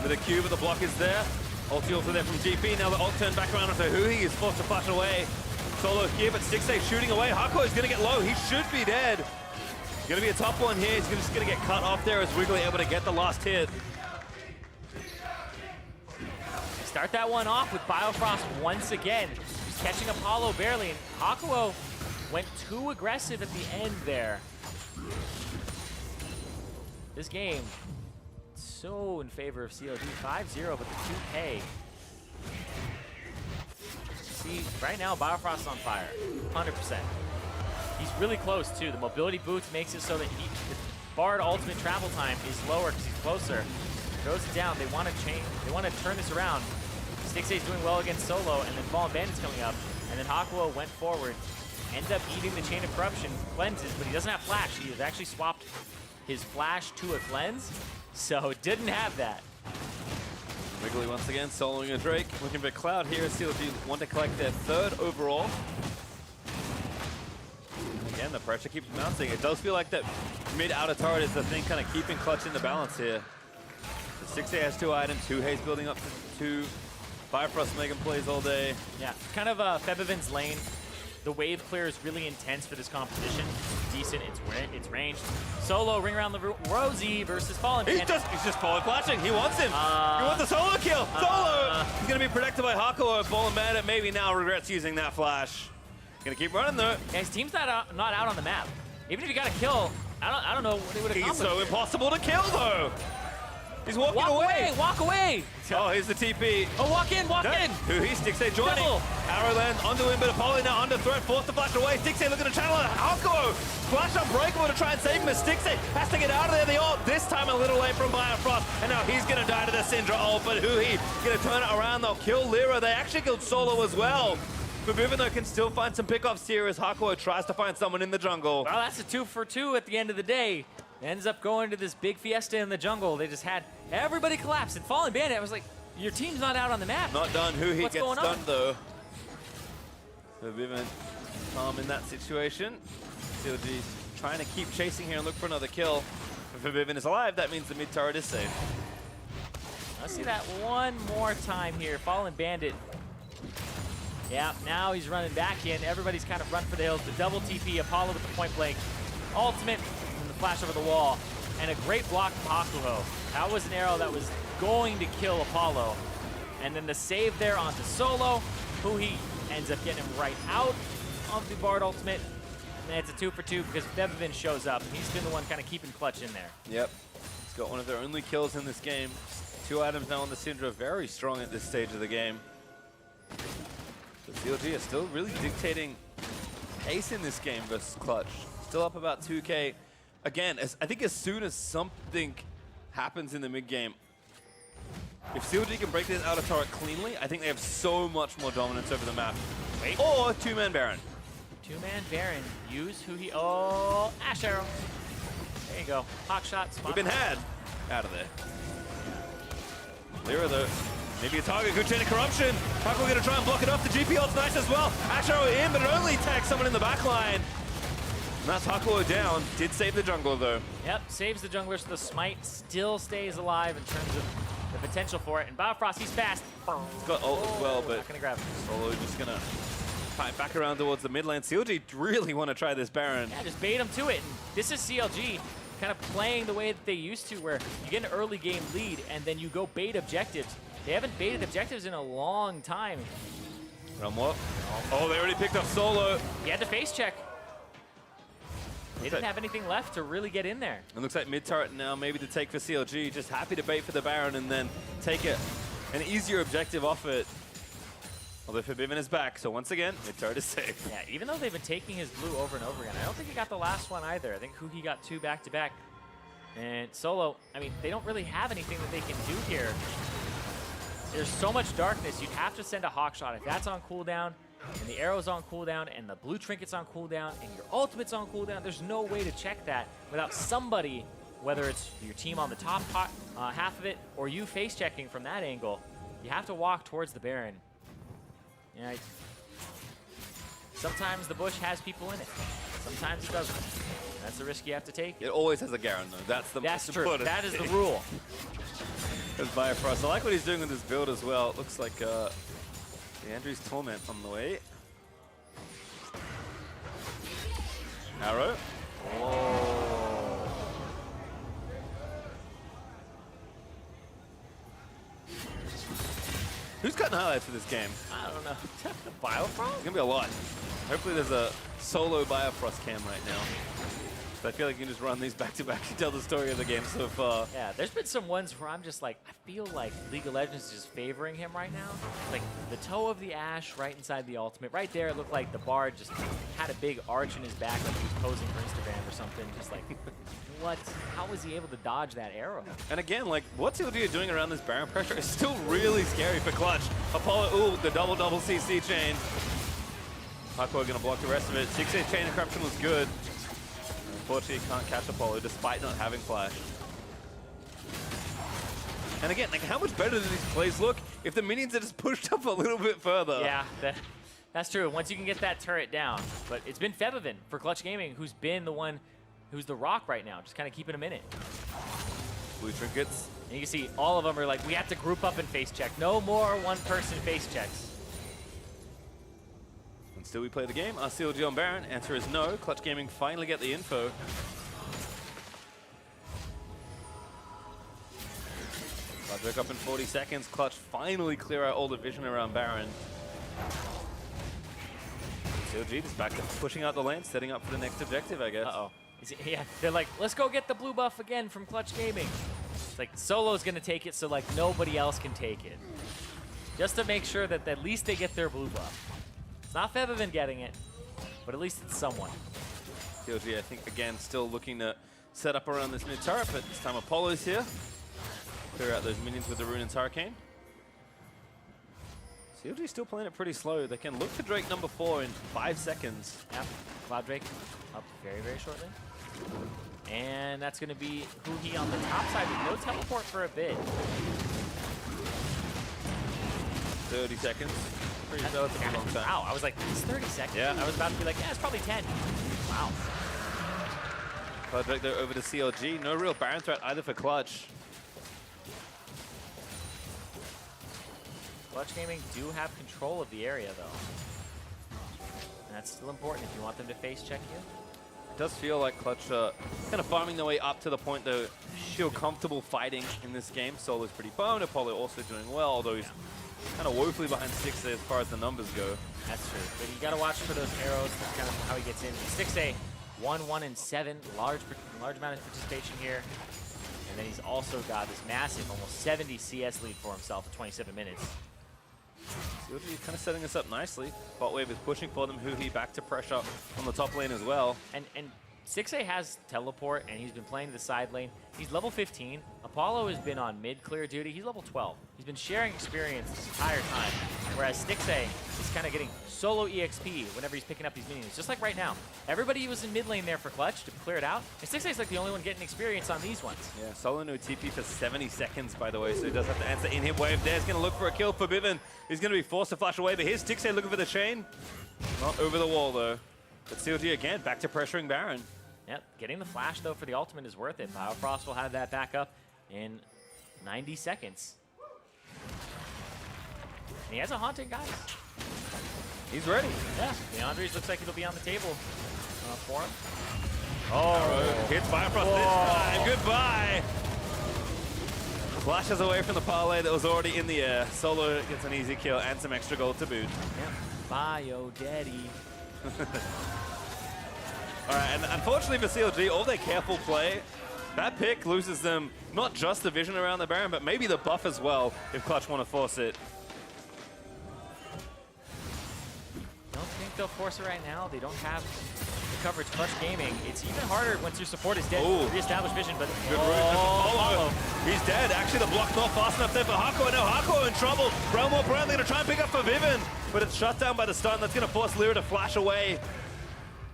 Speaker 1: With a Q, but the block is there. Ulti also there from GP. Now the ult turned back around onto Hui. He's forced to flash away. Solo here, but 6A shooting away. Hako is going to get low. He should be dead. Going to be a tough one here. He's just going to get cut off there as Wiggly able to get the last hit.
Speaker 2: Start that one off with Biofrost once again. Just catching Apollo barely, and Hakuo went too aggressive at the end there. This game, so in favor of CLG. 5-0, but the 2K. See, right now, Biofrost's on fire, 100%. He's really close, too. The mobility boots makes it so that the Bard ultimate travel time is lower because he's closer. Throws it down. They want to change. They want to turn this around. 6A is doing well against Solo, and then Fallen Bandit's coming up. And then Hakuo went forward, ended up eating the Chain of Corruption, cleanses, but he doesn't have Flash. He has actually swapped his Flash to a Cleanse, so didn't have that.
Speaker 1: Wiggly once again soloing a Drake. Looking for Cloud here. CLG want to collect their 3rd overall. Again, the pressure keeps mounting. It does feel like that mid-outer turret is the thing kind of keeping Clutch in the balance here. The 6A has 2 items. Huhei's building up to 2. Biofrost Megan plays all day.
Speaker 2: Yeah, kind of Febiven's lane. The wave clear is really intense for this competition. It's decent, it's ranged. Solo, ring around the Rosie versus Fallen Bandit.
Speaker 1: He's just forward flashing. He wants him. He wants the solo kill. Solo! He's going to be protected by Hakuo. Fallen Bandit maybe now regrets using that flash. Going to keep running though.
Speaker 2: Yeah, his team's not out on the map. Even if you got a kill, I don't know what he would have
Speaker 1: He's
Speaker 2: accomplished.
Speaker 1: so impossible to kill, though. He's walking
Speaker 2: Walk
Speaker 1: away.
Speaker 2: Walk away!
Speaker 1: Oh, here's the TP.
Speaker 2: Oh, walk in!
Speaker 1: Who he sticks there joining.
Speaker 2: Double.
Speaker 1: Arrow lands onto him, but Apollo now under threat, forced to flash away. Stixxay looking to channel it. Alco! Flash unbreakable to try and save him, but Stixxay has to get out of there. The ult, this time a little late from Biofrost, and now he's gonna die to the Syndra ult, but he gonna turn it around. They'll kill Lyra. They actually killed Solo as well. But though can still find some pickoffs here as Hakuo tries to find someone in the jungle.
Speaker 2: Well, that's a 2 for 2 at the end of the day. Ends up going to this big fiesta in the jungle. They just had everybody collapse. And Fallen Bandit, I was like, your team's not out on the map.
Speaker 1: Not done. He
Speaker 2: What's
Speaker 1: gets
Speaker 2: going on?
Speaker 1: stunned though. So Vivian calm in that situation. CLG's trying to keep chasing here and look for another kill. If Vivian is alive, that means the mid turret is safe.
Speaker 2: Let's see that one more time here. Fallen Bandit. Yeah, now he's running back in. Everybody's kind of run for the hills. The double TP, Apollo with the point blank. Ultimate, and the flash over the wall. And a great block from Hakuho. That was an arrow that was going to kill Apollo. And then the save there onto Solo. He ends up getting him right out of the Bard ultimate. And it's a 2 for 2 because Fevivin shows up. He's been the one kind of keeping clutch in there.
Speaker 1: Yep. He's got one of their only kills in this game. 2 items now on the Syndra, very strong at this stage of the game. The CLG is still really dictating pace in this game versus Clutch. Still up about 2K. Again, I think as soon as something happens in the mid game, if CLG can break this outer turret cleanly, I think they have so much more dominance over the map.
Speaker 2: Wait.
Speaker 1: Or 2-man Baron.
Speaker 2: 2-man Baron. Use Oh, Ash Arrow. There you go. Hawk shot. Spot.
Speaker 1: We've been had out of there. Lyra though. Maybe a target, good chain of corruption. Hakuo gonna try and block it off. The GP ult's nice as well. Ash Arrow in, but it only tags someone in the back line. And that's Hakuo down. Did save the jungle though.
Speaker 2: Yep, saves the jungler, so the smite still stays alive in terms of the potential for it. And Biofrost, he's fast.
Speaker 1: He's got ult as well, but
Speaker 2: not gonna grab him.
Speaker 1: Solo just gonna fight back around towards the mid lane. CLG really want to try this Baron.
Speaker 2: Yeah, just bait him to it. And this is CLG kind of playing the way that they used to, where you get an early game lead and then you go bait objectives. They haven't baited objectives in a long time.
Speaker 1: Run what? Oh, they already picked up Solo.
Speaker 2: He had to face check. They didn't have anything left to really get in there.
Speaker 1: It looks like mid turret now maybe to take for CLG. Just happy to bait for the Baron and then take it. An easier objective off it. Although Forbidden is back, so once again, mid turret is safe.
Speaker 2: Yeah, even though they've been taking his blue over and over again, I don't think he got the last one either. I think he got 2 back-to-back. And Solo, I mean, they don't really have anything that they can do here. There's so much darkness, you'd have to send a Hawk shot. If that's on cooldown, and the arrow's on cooldown, and the blue trinket's on cooldown, and your ultimate's on cooldown, there's no way to check that without somebody, whether it's your team on the top half of it, or you face-checking from that angle. You have to walk towards the Baron. Yeah, sometimes the bush has people in it. Sometimes it doesn't. That's the risk you have to take.
Speaker 1: It always has a Garen though. That's
Speaker 2: true.
Speaker 1: important
Speaker 2: That is the
Speaker 1: thing.
Speaker 2: rule.
Speaker 1: There's Biofrost. I like what he's doing with this build as well. It looks like the Andrew's Torment on the way. Arrow.
Speaker 2: Oh.
Speaker 1: Who's cutting highlights for this game?
Speaker 2: I don't know. Biofrost?
Speaker 1: It's gonna be a lot. Hopefully there's a solo Biofrost cam right now. So I feel like you can just run these back to back to tell the story of the game so far.
Speaker 2: Yeah, there's been some ones where I'm just like, I feel like League of Legends is just favoring him right now. Like the toe of the Ashe right inside the ultimate. Right there, it looked like the Bard just had a big arch in his back, like he was posing for Instagram or something. Just like, what? How was he able to dodge that arrow?
Speaker 1: And again, like, what CLG are doing around this Baron pressure is still really scary for Clutch. Apollo, ooh, the double CC chain. Hakuo gonna block the rest of it. 6-8 chain of corruption was good. Unfortunately, can't catch Apollo despite not having flash. And again, like, how much better do these plays look if the minions are just pushed up a little bit further?
Speaker 2: Yeah, that's true. Once you can get that turret down. But it's been Fevivin for Clutch Gaming who's been the one who's the rock right now, just kind of keeping him in it.
Speaker 1: Blue trinkets.
Speaker 2: And you can see all of them are like, we have to group up and face check. No more one-person face checks.
Speaker 1: And still we play the game. Are CLG on Baron? Answer is no. Clutch Gaming finally get the info. Clutch up in 40 seconds. Clutch finally clear out all the vision around Baron. CLG just back to pushing out the lane, setting up for the next objective, I guess.
Speaker 2: Uh-oh. Yeah, they're like, let's go get the blue buff again from Clutch Gaming. It's like, Solo's going to take it so like nobody else can take it. Just to make sure that at least they get their blue buff. It's not Febiven getting it, but at least it's someone.
Speaker 1: CLG, I think, again, still looking to set up around this mid turret, but this time Apollo's here. Clear out those minions with the Ruin's Hurricane. CLG still playing it pretty slow. They can look for Drake number 4 in 5 seconds.
Speaker 2: Yep, Cloud Drake up very, very shortly. And that's going to be Huhi on the top side with no teleport for a bit.
Speaker 1: 30 seconds. Pretty relatively long time.
Speaker 2: Wow, I was like, it's 30 seconds.
Speaker 1: Yeah.
Speaker 2: I was about to be like, yeah, it's probably 10. Wow.
Speaker 1: Cloud Drake though over to CLG. No real Baron threat either for Clutch.
Speaker 2: Clutch Gaming do have control of the area, though. And that's still important if you want them to face check you.
Speaker 1: It does feel like Clutch kind of farming their way up to the point they feel comfortable fighting in this game. Solo's pretty boned. Apollo also doing well, although he's kind of woefully behind Stixxay as far as the numbers go.
Speaker 2: That's true. But you got to watch for those arrows. That's kind of how he gets in. Stixxay, 1-1-7. Large amount of participation here. And then he's also got this massive, almost 70 CS lead for himself at 27 minutes.
Speaker 1: CLG kind of setting us up nicely. Bot wave is pushing for them. Huhi back to pressure on the top lane as well.
Speaker 2: And Stixxay has teleport, and he's been playing the side lane. He's level 15. Apollo has been on mid-clear duty. He's level 12. He's been sharing experience this entire time, whereas Stixxay is kind of getting solo EXP whenever he's picking up these minions, just like right now. Everybody was in mid lane there for Clutch to clear it out, and Stixxay's like the only one getting experience on these ones.
Speaker 1: Yeah, Solo no TP for 70 seconds, by the way, so he does have to answer in-hit wave there. He's going to look for a kill for Biven. He's going to be forced to flash away, but here's Stixxay looking for the chain. Not over the wall, though. But CLG again, back to pressuring Baron.
Speaker 2: Yep, getting the flash, though, for the ultimate is worth it. Biofrost will have that back up in 90 seconds. And he has a Haunting, guys.
Speaker 1: He's ready.
Speaker 2: Yeah, Leandres looks like it'll be on the table for him.
Speaker 1: Oh, hits Biofrost this time. Goodbye. Flashes away from the parlay that was already in the air. Solo gets an easy kill and some extra gold to boot.
Speaker 2: Yep. Bio Daddy.
Speaker 1: All right, and unfortunately for CLG, all their careful play, that pick loses them not just the vision around the Baron, but maybe the buff as well if Clutch want to force it.
Speaker 2: Don't think they'll force it right now. They don't have the coverage. Clutch Gaming, it's even harder once your support is dead.
Speaker 1: Ooh.
Speaker 2: Re-establish vision, but
Speaker 1: Good He's dead. Actually, the block's not fast enough there for Hako. Now Hako in trouble. Realm Warp Brandly going to try and pick up for Viven, but it's shut down by the stun. That's going to force Lyra to flash away.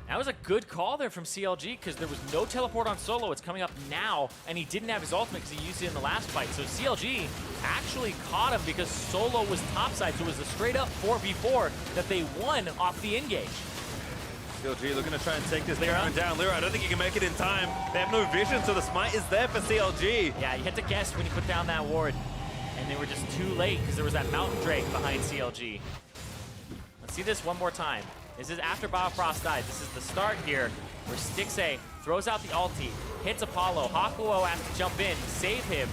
Speaker 2: That was a good call there from CLG because there was no teleport on Solo. It's coming up now, and he didn't have his ultimate because he used it in the last fight. So CLG actually caught him because Solo was topside. So it was a straight-up 4v4 that they won off the engage.
Speaker 1: CLG looking to try and take this Lyra down. Lyra, I don't think he can make it in time. They have no vision, so the smite is there for CLG.
Speaker 2: Yeah, you had to guess when you put down that ward. And they were just too late because there was that Mountain Drake behind CLG. Let's see this one more time. This is after Biofrost died. This is the start here where Stixxay throws out the ulti, hits Apollo. Hakuo has to jump in, save him,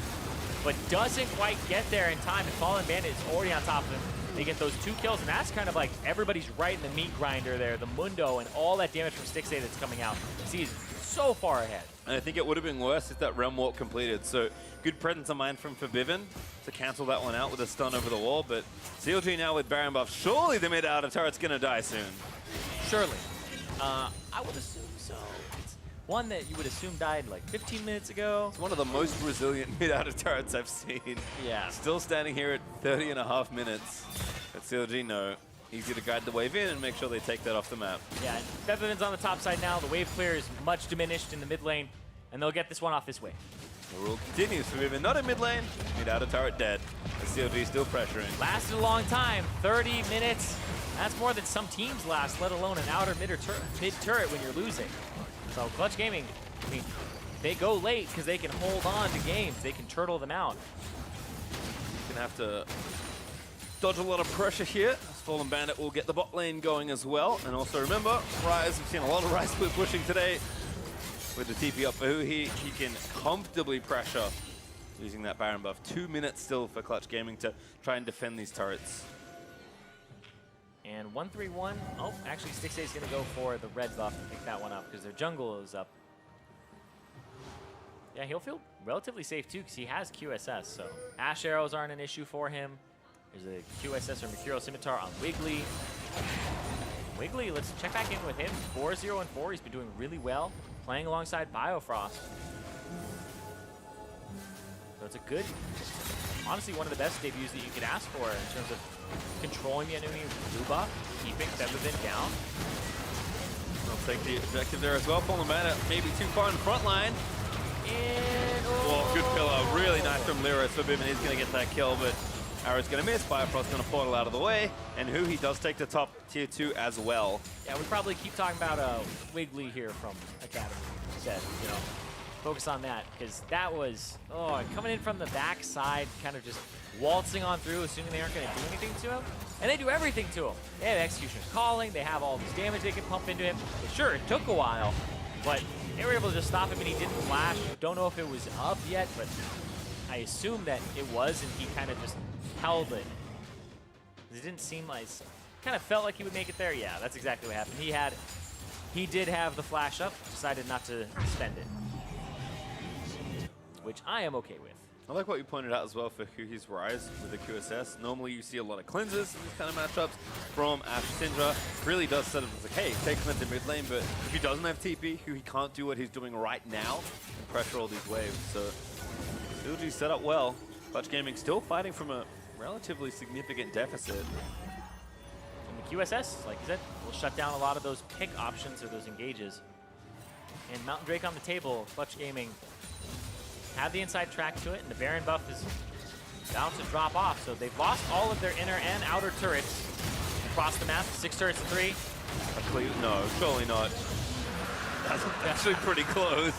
Speaker 2: but doesn't quite get there in time. And Fallen Bandit is already on top of him. They get those 2 kills, and that's kind of like everybody's right in the meat grinder there. The Mundo and all that damage from Stixxay that's coming out. He's so far ahead.
Speaker 1: And I think it would have been worse if that Realm Walk completed. So good presence of mind from Forbiven to cancel that one out with a stun over the wall. But CLG now with Baron buff. Surely the mid-outer turret's going to die soon.
Speaker 2: Surely. I would assume so. It's one that you would assume died like 15 minutes ago.
Speaker 1: It's one of the most resilient mid-outer turrets I've seen.
Speaker 2: Yeah.
Speaker 1: Still standing here at 30.5 minutes. But CLG, no. Easy to guide the wave in and make sure they take that off the map.
Speaker 2: Yeah, and Febiven's on the top side now. The wave clear is much diminished in the mid lane, and they'll get this one off this way.
Speaker 1: The rule continues for Viven, not in mid lane. Mid-outer turret dead. The CLG still pressuring.
Speaker 2: Lasted a long time, 30 minutes. That's more than some teams last, let alone an outer mid turret when you're losing. So Clutch Gaming, I mean, they go late because they can hold on to games. They can turtle them out.
Speaker 1: Gonna have to dodge a lot of pressure here. Fallen Bandit will get the bot lane going as well. And also remember, Ryze, we've seen a lot of Ryze split pushing today. With the TP up for Huhi, he can comfortably pressure using that Baron buff. 2 minutes still for Clutch Gaming to try and defend these turrets.
Speaker 2: And 1-3-1. Oh, actually, Stixxay is going to go for the red buff and pick that one up because their jungle is up. Yeah, he'll feel relatively safe too because he has QSS. So Ash Arrows aren't an issue for him. There's a QSS or Mercurial Scimitar on Wiggly. Wiggly, let's check back in with him. 4-0-4. He's been doing really well, playing alongside Biofrost. So it's a good, honestly, one of the best debuts that you could ask for in terms of controlling the enemy blue buff, keeping Feathervin down.
Speaker 1: I'll take the objective there as well. Pulling them out maybe too far in the front line.
Speaker 2: And
Speaker 1: oh, good pillow. Really nice from Lyra. So Bivin is going to get that kill, but Arrow's going to miss. Biofrost's going to portal out of the way. And he does take the top tier 2 as well.
Speaker 2: Yeah, we probably keep talking about Wiggly here from Academy. Said, you know, focus on that because that was, coming in from the backside, kind of just waltzing on through, assuming they aren't going to do anything to him. And they do everything to him. They have Executioner's Calling. They have all this damage they can pump into him. Sure, it took a while, but they were able to just stop him and he didn't flash. Don't know if it was up yet, but I assume that it was, and he kind of just held it. It didn't seem like, kind of felt like he would make it there. Yeah, that's exactly what happened. He did have the flash up, decided not to spend it, which I am okay with.
Speaker 1: I like what you pointed out as well for Huhi's rise with the QSS. Normally you see a lot of cleansers in these kind of matchups from Ash Syndra. Really does set up as like, hey, take cleanser mid lane, but if he doesn't have TP, Huhi can't do what he's doing right now and pressure all these waves. So CLG set up well. Clutch Gaming still fighting from a relatively significant deficit.
Speaker 2: And the QSS, like you said, will shut down a lot of those pick options or those engages. And Mountain Drake on the table, Clutch Gaming have the inside track to it, and the Baron buff is about to drop off. So they've lost all of their inner and outer turrets across the map. 6 turrets to 3.
Speaker 1: No, surely not. That's actually pretty close.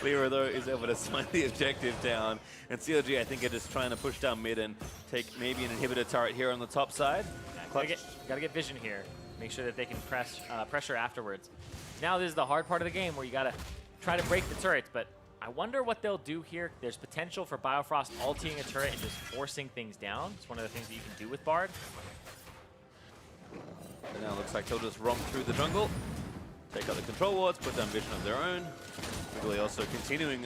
Speaker 1: Lyra, though, is able to smite the objective down. And CLG, I think, are just trying to push down mid and take maybe an inhibitor turret here on the top side.
Speaker 2: Yeah, gotta get vision here. Make sure that they can pressure afterwards. Now this is the hard part of the game where you gotta try to break the turrets, but I wonder what they'll do here. There's potential for Biofrost ulting a turret and just forcing things down. It's one of the things that you can do with Bard.
Speaker 1: And now it looks like they'll just romp through the jungle, take out the control wards, put down vision of their own. Wiggly also continuing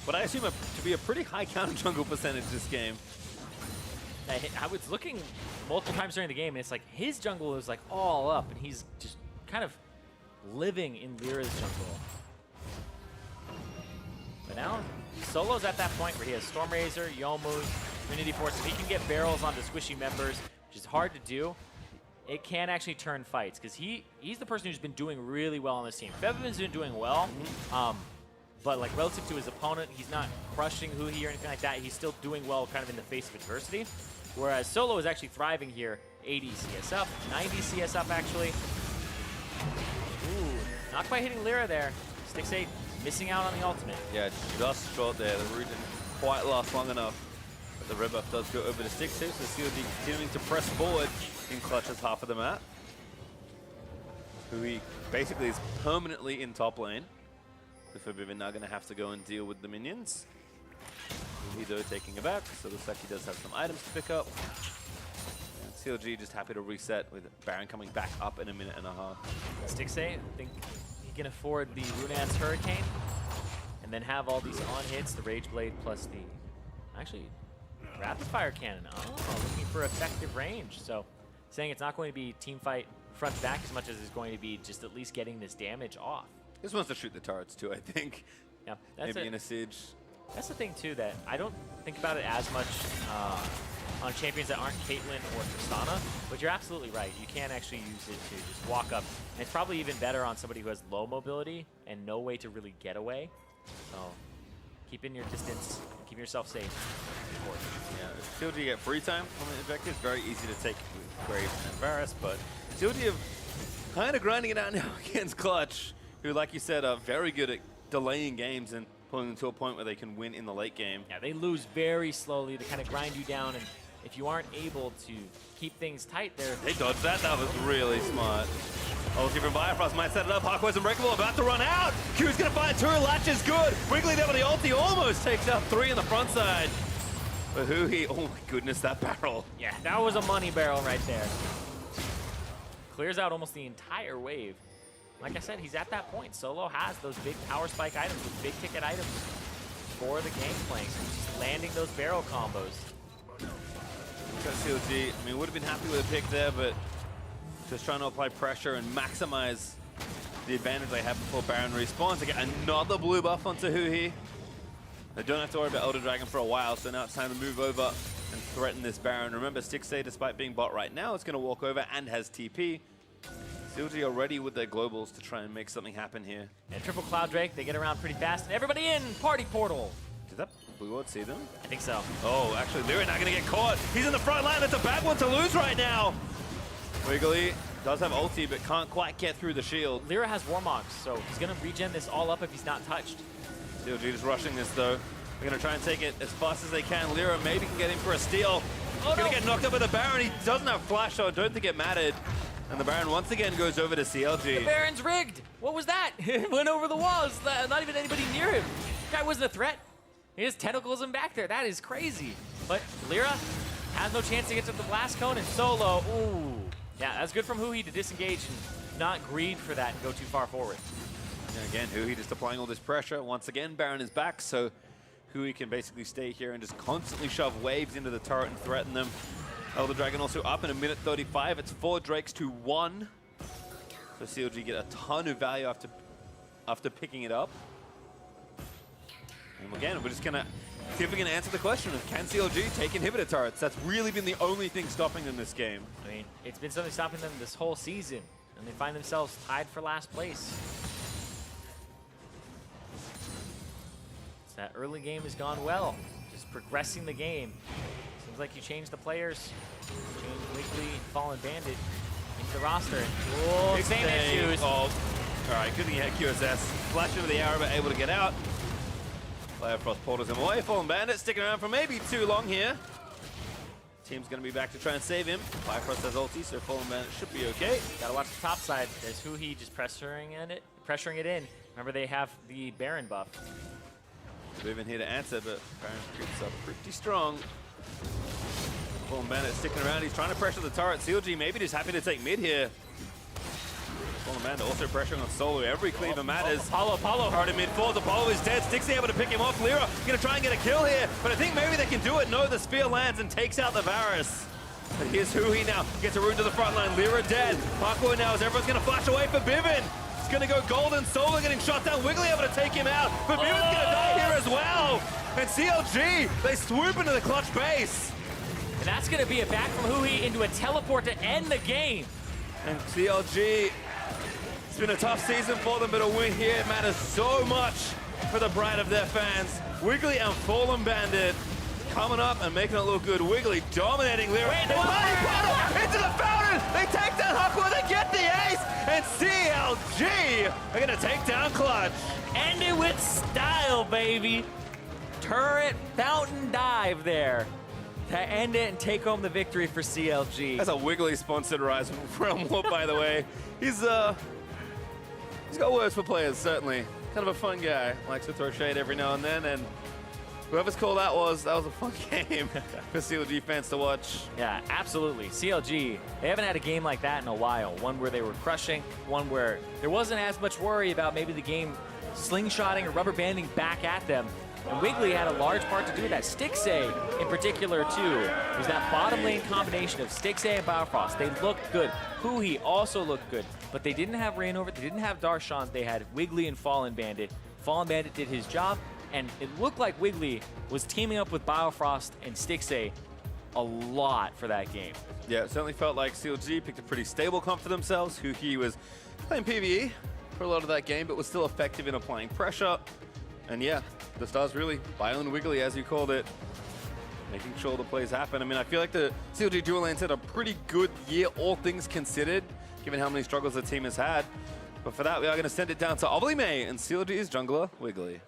Speaker 1: what I assume to be a pretty high counter jungle percentage this game.
Speaker 2: I was looking multiple times during the game, and it's like his jungle is like all up, and he's just kind of living in Lyra's jungle. But now, Solo's at that point where he has Stormrazor, Youmuu's, Infinity Force. If he can get barrels onto squishy members, which is hard to do, it can actually turn fights, because he's the person who's been doing really well on this team. Feathervin's been doing well, but like relative to his opponent, he's not crushing Huhi or anything like that. He's still doing well kind of in the face of adversity, whereas Solo is actually thriving here. 80 CS up, 90 CS up actually. Ooh, not quite hitting Lyra there. Styx 8 missing out on the ultimate.
Speaker 1: Yeah, just short there. The root didn't quite last long enough. But the red buff does go over to Styx 2, so CLG continuing to press forward in clutches half of the map. Huhi basically is permanently in top lane. Before Bivin now going to have to go and deal with the minions. Huhi though taking it back, so looks like he does have some items to pick up. And CLG just happy to reset with Baron coming back up in a minute and a half.
Speaker 2: Styx 8, I think he can afford the Runaan's Hurricane, and then have all these on hits, the Rage Blade plus the, actually, Rapid Fire Cannon. Oh, looking for effective range. So saying it's not going to be team fight front to back as much as it's going to be just at least getting this damage off.
Speaker 1: This wants to shoot the turrets too, I think.
Speaker 2: Yeah, that's
Speaker 1: maybe in a siege.
Speaker 2: That's the thing too, that I don't think about it as much on champions that aren't Caitlyn or Tristana, but you're absolutely right. You can actually use it to just walk up. And it's probably even better on somebody who has low mobility and no way to really get away. So keeping your distance, keeping yourself safe.
Speaker 1: Yeah, CLG get free time on the objectives. Very easy to take with Graves and Varus, but CLG have kind of grinding it out now against Clutch, who, like you said, are very good at delaying games and pulling them to a point where they can win in the late game.
Speaker 2: Yeah, they lose very slowly. They kind of grind you down, and if you aren't able to keep things tight, they
Speaker 1: dodged that. That was really smart. Ulti from Biofrost might set it up. Hawkwood's Unbreakable about to run out. Q's gonna find two. Latch is good. Wiggly there with the ulti almost takes out 3 on the front side. But Huhi, oh my goodness, that barrel.
Speaker 2: Yeah, that was a money barrel right there. Clears out almost the entire wave. Like I said, he's at that point. Solo has those big power spike items, those big ticket items. for the Gangplanks, just landing those barrel combos.
Speaker 1: CLG, I mean, would have been happy with a pick there, but just trying to apply pressure and maximize the advantage they have before Baron respawns to get another blue buff onto Huhi. They don't have to worry about Elder Dragon for a while, so now it's time to move over and threaten this Baron. Remember, Stixxay, despite being bot right now, is going to walk over and has TP. CLG already with their globals to try and make something happen here.
Speaker 2: And triple Cloud Drake, they get around pretty fast, and everybody in! Party Portal!
Speaker 1: Did that blue ward see them?
Speaker 2: I think so.
Speaker 1: Oh, actually, Lyra not going to get caught. He's in the front line. That's a bad one to lose right now. Wiggly does have ulti, but can't quite get through the shield.
Speaker 2: Lyra has Warmogs, so he's going to regen this all up if he's not touched.
Speaker 1: CLG just rushing this, though. They're going to try and take it as fast as they can. Lyra maybe can get in for a steal.
Speaker 2: Oh,
Speaker 1: Going to
Speaker 2: no.
Speaker 1: get knocked up by the Baron. He doesn't have flash, so I don't think it mattered. And the Baron once again goes over to CLG.
Speaker 2: The Baron's rigged! What was that? It went over the walls. Not even anybody near him. Guy wasn't a threat. He has tentacles in back there. That is crazy. But Lyra has no chance to get to the blast cone, and Solo, ooh. Yeah, that's good from Huhi to disengage and not greed for that and go too far forward.
Speaker 1: And again, Huhi just applying all this pressure. Once again, Baron is back, so Huhi can basically stay here and just constantly shove waves into the turret and threaten them. Elder Dragon also up in a minute 35. It's 4 Drakes to 1. So CLG get a ton of value after picking it up. And again, we're just gonna see if we can answer the question of can CLG take inhibitor turrets? That's really been the only thing stopping them this game.
Speaker 2: I mean, it's been something stopping them this whole season, and they find themselves tied for last place. So that early game has gone well, just progressing the game. Seems like you changed the players, changed Wiggly, Fallen Bandit into the roster. Whoa,
Speaker 1: Big
Speaker 2: same
Speaker 1: thing.
Speaker 2: issues.
Speaker 1: Oh, all right, good thing he had QSS. Flash into the arrow, but able to get out. Player Frost portals him away. Fallen Bandit sticking around for maybe too long here. Team's going to be back to try and save him. Frost has ulti, so Fallen Bandit should be okay.
Speaker 2: Gotta watch the top side. There's Huhi just pressuring it in. Remember, they have the Baron buff.
Speaker 1: Moving here to answer, but Baron creeps up pretty strong. Fallen Bandit sticking around. He's trying to pressure the turret. CLG maybe just happy to take mid here. Fallen Bandit also pressuring on Solo. Every cleaver matters.
Speaker 2: Apollo.
Speaker 1: Hard in mid-4. Apollo is dead. Stixxay able to pick him off. Lyra going to try and get a kill here, but I think maybe they can do it. No, the spear lands and takes out the Varus. But here's Huhi now. Gets a rune to the front line. Lyra dead. Parkour now as everyone's going to flash away for Bivin. It's going to go golden. Solo getting shot down. Wiggly able to take him out, but Bivin's going to die here as well. And CLG, they swoop into the clutch base.
Speaker 2: And that's gonna be a back from Huhi into a teleport to end the game.
Speaker 1: And CLG, it's been a tough season for them, but a win here matters so much for the pride of their fans. Wiggly and Fallen Bandit coming up and making it look good. Wiggly dominating Lyra.
Speaker 2: Wait,
Speaker 1: They
Speaker 2: no.
Speaker 1: party paddle into the fountain. They take down Huckler. They get the ace. And CLG are going to take down Clutch.
Speaker 2: End it with style, baby. Turret fountain dive there to end it and take home the victory for CLG.
Speaker 1: That's a Wiggly sponsored Rise Realm Warp, by the way. He's got words for players, certainly. Kind of a fun guy. Likes to throw shade every now and then, and whoever's call that was a fun game for CLG fans to watch.
Speaker 2: Yeah, absolutely. CLG, they haven't had a game like that in a while. One where they were crushing, one where there wasn't as much worry about maybe the game slingshotting or rubber banding back at them. And Wiggly had a large part to do with that. Stixxay, in particular, too. It was that bottom lane combination of Stixxay and Biofrost. They looked good. Huhi also looked good. But they didn't have Rainover. They didn't have Darshan. They had Wiggly and Fallen Bandit. Fallen Bandit did his job. And it looked like Wiggly was teaming up with Biofrost and Stixxay a lot for that game.
Speaker 1: Yeah, it certainly felt like CLG picked a pretty stable comp for themselves. Huhi was playing PvE for a lot of that game, but was still effective in applying pressure. And yeah, the stars really, Violent Wiggly, as you called it, making sure the plays happen. I mean, I feel like the CLG dual lanes had a pretty good year, all things considered, given how many struggles the team has had. But for that, we are going to send it down to Obli May and CLG's jungler, Wiggly.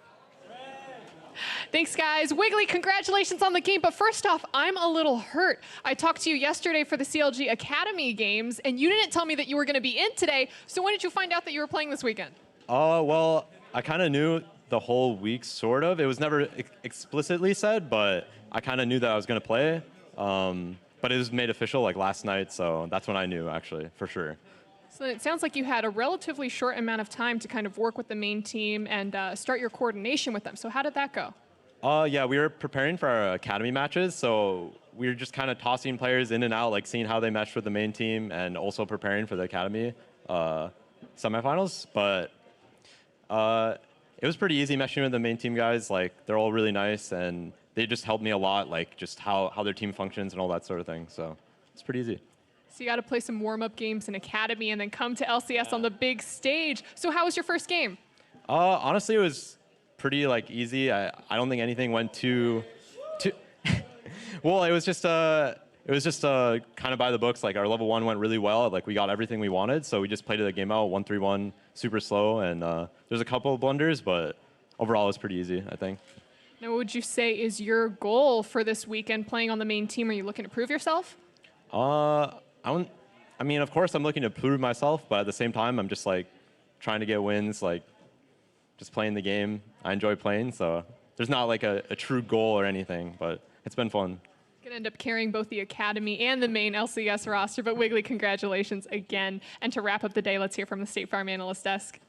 Speaker 3: Thanks, guys. Wiggly, congratulations on the game. But first off, I'm a little hurt. I talked to you yesterday for the CLG Academy games, and you didn't tell me that you were going to be in today. So when did you find out that you were playing this weekend?
Speaker 4: Well, I kind of knew the whole week, sort of. It was never explicitly said, but I kind of knew that I was going to play. But it was made official like last night, so that's when I knew, actually, for sure.
Speaker 3: So it sounds like you had a relatively short amount of time to kind of work with the main team and start your coordination with them. So how did that go?
Speaker 4: Yeah, we were preparing for our academy matches, so we were just kind of tossing players in and out, like seeing how they meshed with the main team, and also preparing for the academy semifinals. But it was pretty easy meshing with the main team guys. Like, they're all really nice, and they just helped me a lot, like just how their team functions and all that sort of thing. So it's pretty easy.
Speaker 3: So you got to play some warm-up games in Academy and then come to LCS on the big stage. So how was your first game?
Speaker 4: Honestly, it was pretty like easy. I don't think anything went too well. It was just kind of by the books. Like, our level 1 went really well. Like, we got everything we wanted, so we just played the game out 1-3-1, super slow, and there's a couple of blunders, but overall it was pretty easy, I think.
Speaker 3: Now, what would you say is your goal for this weekend playing on the main team? Are you looking to prove yourself?
Speaker 4: I mean, of course, I'm looking to prove myself, but at the same time, I'm just like trying to get wins, like just playing the game. I enjoy playing, so there's not like a true goal or anything, but it's been fun.
Speaker 3: Going to end up carrying both the Academy and the main LCS roster, but Wiggly, congratulations again. And to wrap up the day, let's hear from the State Farm Analyst Desk.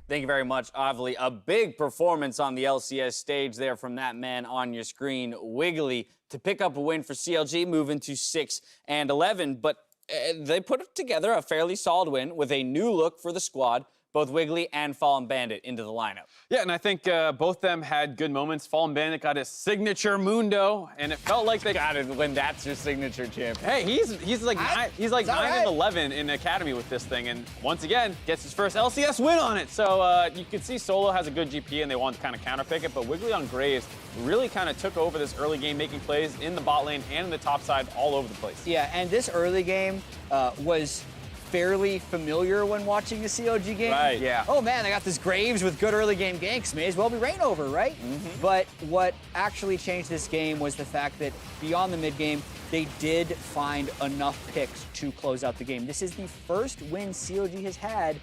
Speaker 5: Thank you very much, Avli. A big performance on the LCS stage there from that man on your screen, Wiggly, to pick up a win for CLG, moving to 6-11. But they put together a fairly solid win with a new look for the squad, both Wiggly and Fallen Bandit into the lineup.
Speaker 6: Yeah, and I think both them had good moments. Fallen Bandit got his signature Mundo, and it felt like they
Speaker 5: got it when that's your signature champion.
Speaker 6: Hey, he's like 9-11 in Academy with this thing, and once again gets his first LCS win on it. So you can see Solo has a good GP, and they want to kind of counterpick it. But Wiggly on Graves really kind of took over this early game, making plays in the bot lane and in the top side all over the place.
Speaker 7: Yeah, and this early game was fairly familiar when watching a CLG game.
Speaker 6: Right, yeah.
Speaker 7: Oh man, they got this Graves with good early game ganks. May as well be rain over, right? But what actually changed this game was the fact that beyond the mid game, they did find enough picks to close out the game. This is the first win CLG has had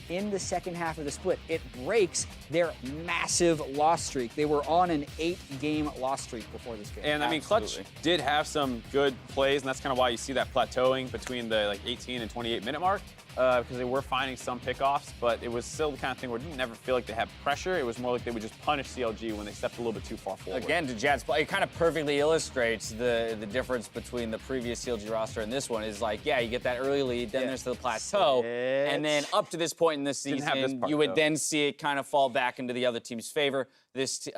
Speaker 7: in the second half of the split. It breaks their massive loss streak. They were on an 8-game loss streak before this game.
Speaker 6: And I mean, Clutch did have some good plays, and that's kind of why you see that plateauing between the like 18 and 28 minute mark, because they were finding some pickoffs, but it was still the kind of thing where it didn't never feel like they had pressure. It was more like they would just punish CLG when they stepped a little bit too far forward.
Speaker 5: Again, to Jad's point, it kind of perfectly illustrates the difference between the previous CLG roster and this one. Is like, yeah, you get that early lead, then there's the plateau, and then up to this point in this season, you would then see it kind of fall back into the other team's favor. This,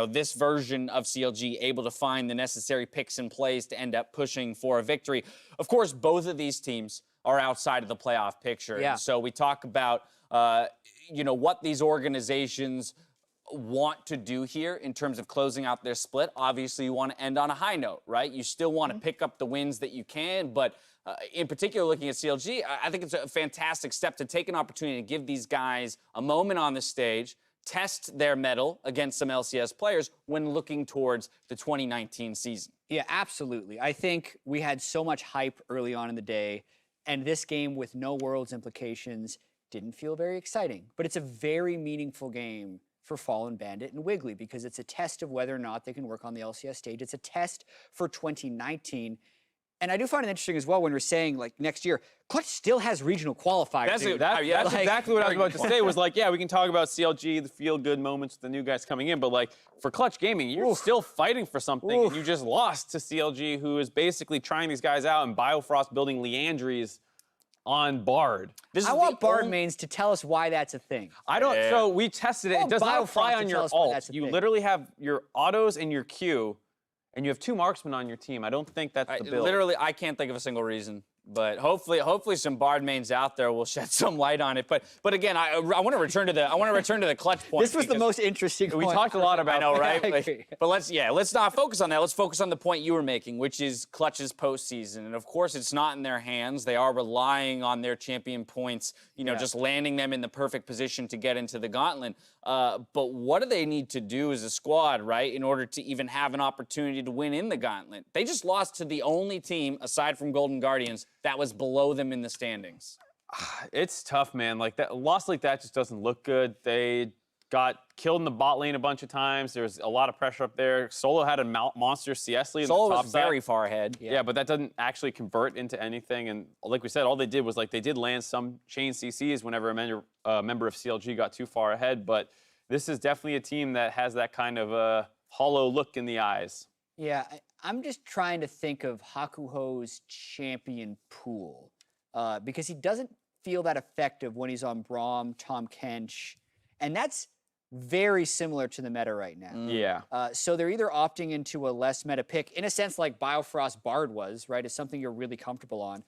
Speaker 5: this version of CLG able to find the necessary picks and plays to end up pushing for a victory. Of course, both of these teams are outside of the playoff picture.
Speaker 7: Yeah.
Speaker 5: So we talk about, what these organizations want to do here in terms of closing out their split. Obviously, you want to end on a high note, right? You still want to pick up the wins that you can, but in particular, looking at CLG, I think it's a fantastic step to take an opportunity to give these guys a moment on the stage, test their mettle against some LCS players when looking towards the 2019 season.
Speaker 7: Yeah, absolutely. I think we had so much hype early on in the day, and this game with no Worlds implications didn't feel very exciting. But it's a very meaningful game for Fallen Bandit and Wiggly because it's a test of whether or not they can work on the LCS stage. It's a test for 2019. And I do find it interesting as well when we're saying, like, next year, Clutch still has regional qualifiers.
Speaker 6: That's exactly what I was about to say. Was like, yeah, we can talk about CLG, the feel-good moments, the new guys coming in, but like for Clutch Gaming, you're still fighting for something, and you just lost to CLG, who is basically trying these guys out, and Biofrost building Leandries on Bard.
Speaker 7: I want Bard mains to tell us why that's a thing.
Speaker 6: I don't. So we tested it. It does not apply on your ult. You literally have your autos and your Q. And you have 2 marksmen on your team. I don't think that's the build.
Speaker 5: Literally, I can't think of a single reason. But hopefully some Bard mains out there will shed some light on it. But again, I want to return to the Clutch point.
Speaker 7: This was the most interesting
Speaker 5: point.
Speaker 7: We
Speaker 5: talked a lot about, I know, right? But let's not focus on that. Let's focus on the point you were making, which is Clutch's postseason. And of course, it's not in their hands. They are relying on their champion points, just landing them in the perfect position to get into the gauntlet. But what do they need to do as a squad, right, in order to even have an opportunity to win in the gauntlet? They just lost to the only team, aside from Golden Guardians, that was below them in the standings.
Speaker 6: It's tough, man. Like that loss like that just doesn't look good. They got killed in the bot lane a bunch of times. There was a lot of pressure up there. Solo had a monster CS lead.
Speaker 5: Solo was very far ahead.
Speaker 6: Yeah, but that doesn't actually convert into anything. And like we said, all they did was like they did land some chain CCs whenever a member of CLG got too far ahead. But this is definitely a team that has that kind of hollow look in the eyes.
Speaker 7: Yeah, I'm just trying to think of Hakuho's champion pool because he doesn't feel that effective when he's on Braum, Tom Kench, and that's very similar to the meta right now.
Speaker 6: Yeah.
Speaker 7: So they're either opting into a less meta pick, in a sense like Biofrost Bard was, right? It's something you're really comfortable on.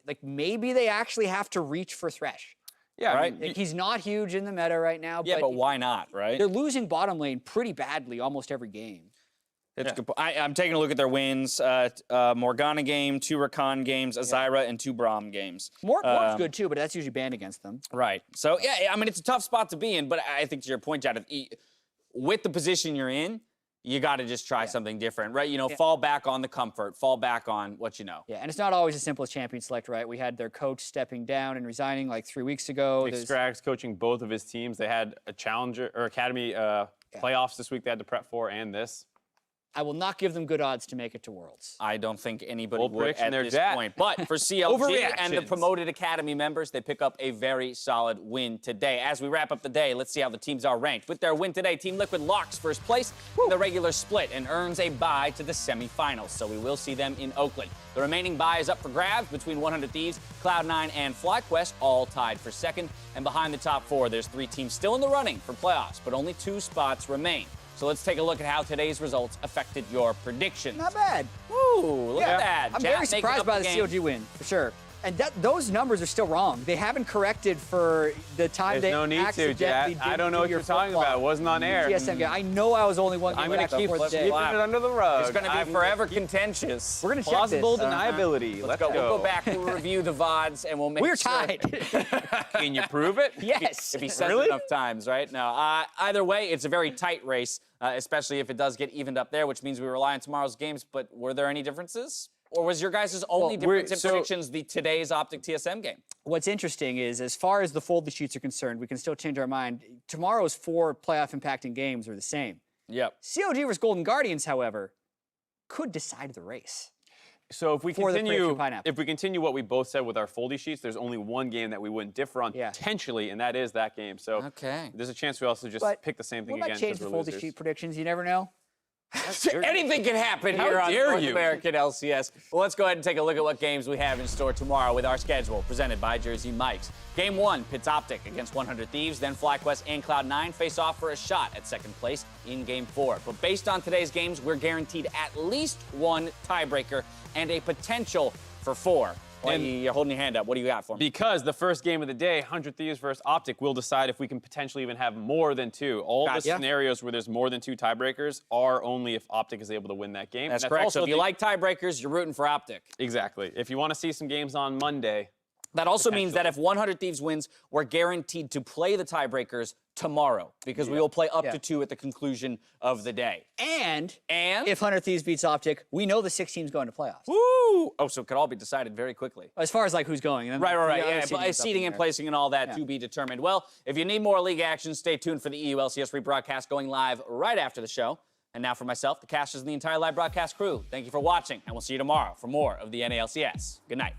Speaker 7: Like maybe they actually have to reach for Thresh.
Speaker 6: Yeah,
Speaker 7: Right? Like, he's not huge in the meta right now.
Speaker 5: Yeah, but why not, right?
Speaker 7: They're losing bottom lane pretty badly almost every game.
Speaker 5: It's good. I'm taking a look at their wins. Morgana game, 2 Rakan games, Azira, and 2 Braum games.
Speaker 7: Morg's good too, but that's usually banned against them.
Speaker 5: Right. So, yeah, I mean, it's a tough spot to be in, but I think to your point, Jad, with the position you're in, you got to just try something different, right? You know, fall back on the comfort, fall back on what you know.
Speaker 7: Yeah, and it's not always as simple as champion select, right? We had their coach stepping down and resigning like 3 weeks ago.
Speaker 6: Scrag's coaching both of his teams. They had a challenger or academy playoffs this week they had to prep for, and this.
Speaker 7: I will not give them good odds to make it to Worlds.
Speaker 5: I don't think anybody
Speaker 6: Bold
Speaker 5: would
Speaker 6: prediction
Speaker 5: at
Speaker 6: there,
Speaker 5: this
Speaker 6: Jack.
Speaker 5: point. But for CLG and the
Speaker 6: Overreactions.
Speaker 5: promoted Academy members, they pick up a very solid win today. As we wrap up the day, let's see how the teams are ranked. With their win today, Team Liquid locks first place in the regular split and earns a bye to the semifinals. So we will see them in Oakland. The remaining bye is up for grabs between 100 Thieves, Cloud9, and FlyQuest, all tied for second. And behind the top 4, there's 3 teams still in the running for playoffs, but only 2 spots remain. So let's take a look at how today's results affected your predictions.
Speaker 7: Not bad.
Speaker 5: Ooh, look at that.
Speaker 7: I'm
Speaker 5: Jat
Speaker 7: very
Speaker 5: making
Speaker 7: surprised
Speaker 5: up
Speaker 7: by the
Speaker 5: game.
Speaker 7: CLG win, for sure. And those numbers are still wrong. They haven't corrected for the time
Speaker 6: There's
Speaker 7: they
Speaker 6: no need to,
Speaker 7: accidentally
Speaker 6: Jat. I don't know what you're talking about. It wasn't on air.
Speaker 7: TSM game. I know I was only one game
Speaker 6: I'm going to keep
Speaker 7: before the day.
Speaker 6: sweeping it under the rug.
Speaker 5: It's going to be forever contentious.
Speaker 7: We're going to check
Speaker 6: Plausible
Speaker 7: this.
Speaker 6: deniability.
Speaker 5: Let's go. We'll go back, we'll review the VODs, and we'll make
Speaker 7: We're
Speaker 5: sure.
Speaker 7: tied.
Speaker 6: Can you prove it?
Speaker 7: Yes.
Speaker 5: If he says
Speaker 6: Really?
Speaker 5: it enough times, right? No. Either way, it's a very tight race, especially if it does get evened up there, which means we rely on tomorrow's games. But were there any differences? Or was your guys' only difference in predictions today's Optic TSM game?
Speaker 7: What's interesting is, as far as the folded sheets are concerned, we can still change our mind. Tomorrow's 4 playoff impacting games are the same.
Speaker 5: Yep.
Speaker 7: COG versus Golden Guardians, however, could decide the race.
Speaker 6: So if we
Speaker 7: For the
Speaker 6: continue,
Speaker 7: Pineapple.
Speaker 6: what we both said with our foldy sheets, there's only one game that we wouldn't differ on potentially, and that is that game. So there's a chance we also just pick the same thing
Speaker 7: Will
Speaker 6: again.
Speaker 7: that change the folded sheet predictions? You never know.
Speaker 5: Anything can happen here on North American LCS. Well, let's go ahead and take a look at what games we have in store tomorrow with our schedule presented by Jersey Mike's. Game 1, Pits Optic against 100 Thieves. Then FlyQuest and Cloud9 face off for a shot at second place in Game 4. But based on today's games, we're guaranteed at least 1 tiebreaker and a potential for 4. And you're holding your hand up. What do you got for me?
Speaker 6: Because the first game of the day, 100 Thieves versus Optic, will decide if we can potentially even have more than 2. All the scenarios where there's more than 2 tiebreakers are only if Optic is able to win that game.
Speaker 5: That's correct. So if you like tiebreakers, you're rooting for Optic.
Speaker 6: Exactly. If you want to see some games on Monday.
Speaker 5: That also means that if 100 Thieves wins, we're guaranteed to play the tiebreakers tomorrow because we will play up to 2 at the conclusion of the day.
Speaker 7: And if 100 Thieves beats Optic, we know the 6 teams going to playoffs.
Speaker 5: Woo! Oh, so it could all be decided very quickly.
Speaker 7: As far as like who's going.
Speaker 5: Right. Yeah, but seeding and placing and all that to be determined. Well, if you need more league action, stay tuned for the EU LCS rebroadcast going live right after the show. And now for myself, the casters, and the entire live broadcast crew, thank you for watching, and we'll see you tomorrow for more of the NALCS. Good night.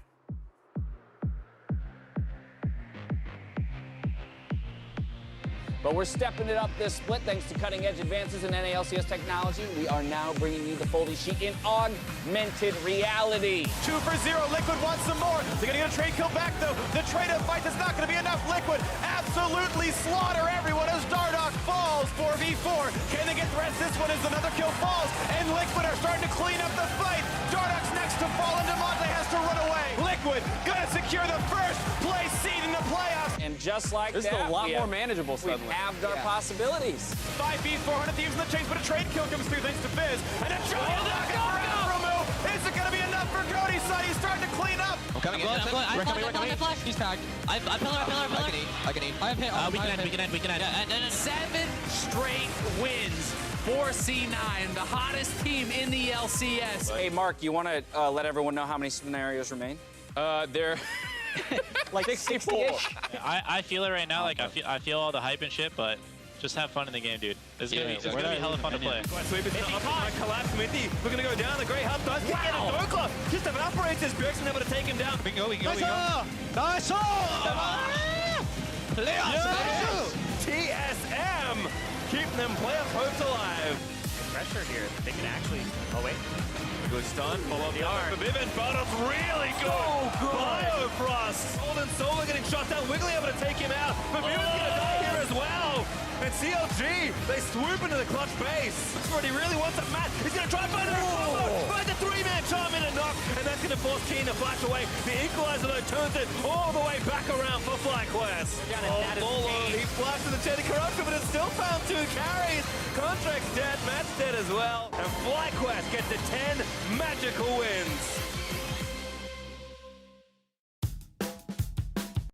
Speaker 5: But we're stepping it up this split thanks to cutting-edge advances in NALCS technology. We are now bringing you the foldy sheet in augmented reality.
Speaker 8: 2 for 0. Liquid wants some more. They're going to get a trade kill back, though. The trade-up fight is not going to be enough. Liquid absolutely slaughter everyone as Dardoch falls 4v4. Can they get the rest? This one is another kill falls, and Liquid are starting to clean up the fight. Dardoch's next to fall, and Demonte has to run away. Liquid going to secure the first place seed in the playoffs.
Speaker 5: And just like
Speaker 6: this
Speaker 5: that,
Speaker 6: is a lot more manageable suddenly.
Speaker 5: We've halved our possibilities.
Speaker 8: 5v4, 100 Thieves in the chase, but a trade kill comes through thanks to Fizz. And a giant knock for Afromo. Is it going to be enough for Cody's side? He's starting to clean up.
Speaker 9: I'm coming in. We're coming. He's tagged. I pillar. I can eat. We can end.
Speaker 10: 7 straight wins for C9, the hottest team in the LCS.
Speaker 5: Hey, Mark, you want to let everyone know how many scenarios remain?
Speaker 6: They're
Speaker 7: like 60-ish.
Speaker 11: I feel it right now. Like I feel all the hype and shit, but just have fun in the game, dude. It's gonna be hella fun to play.
Speaker 8: Sweep is up by collapse. Minty, we're gonna go down. The Grey Hub does get a door club. Just evaporates his Bjergsen able to take him down.
Speaker 9: We go.
Speaker 8: TSM
Speaker 1: keeping them playoff hopes alive.
Speaker 2: Pressure here. They can actually. Oh, wait.
Speaker 1: Good stun, follow up
Speaker 2: They are.
Speaker 1: for Vivid. Bottom's really good. Biofrost. Golden Solar getting shot down. Wiggly able to take him out. But Vivid's gonna die here as well. And CLG, they swoop into the clutch base. He really wants a match. He's gonna try and find a combo. Find the three-man charm in a knock. And that's gonna force Keen to flash away. The equalizer though turns it all the way back around for FlyQuest. He flashes the chain of corruption, but it's still found 2 carries. Contract's dead, Matt's dead as well. And FlyQuest gets the 10 magical wins.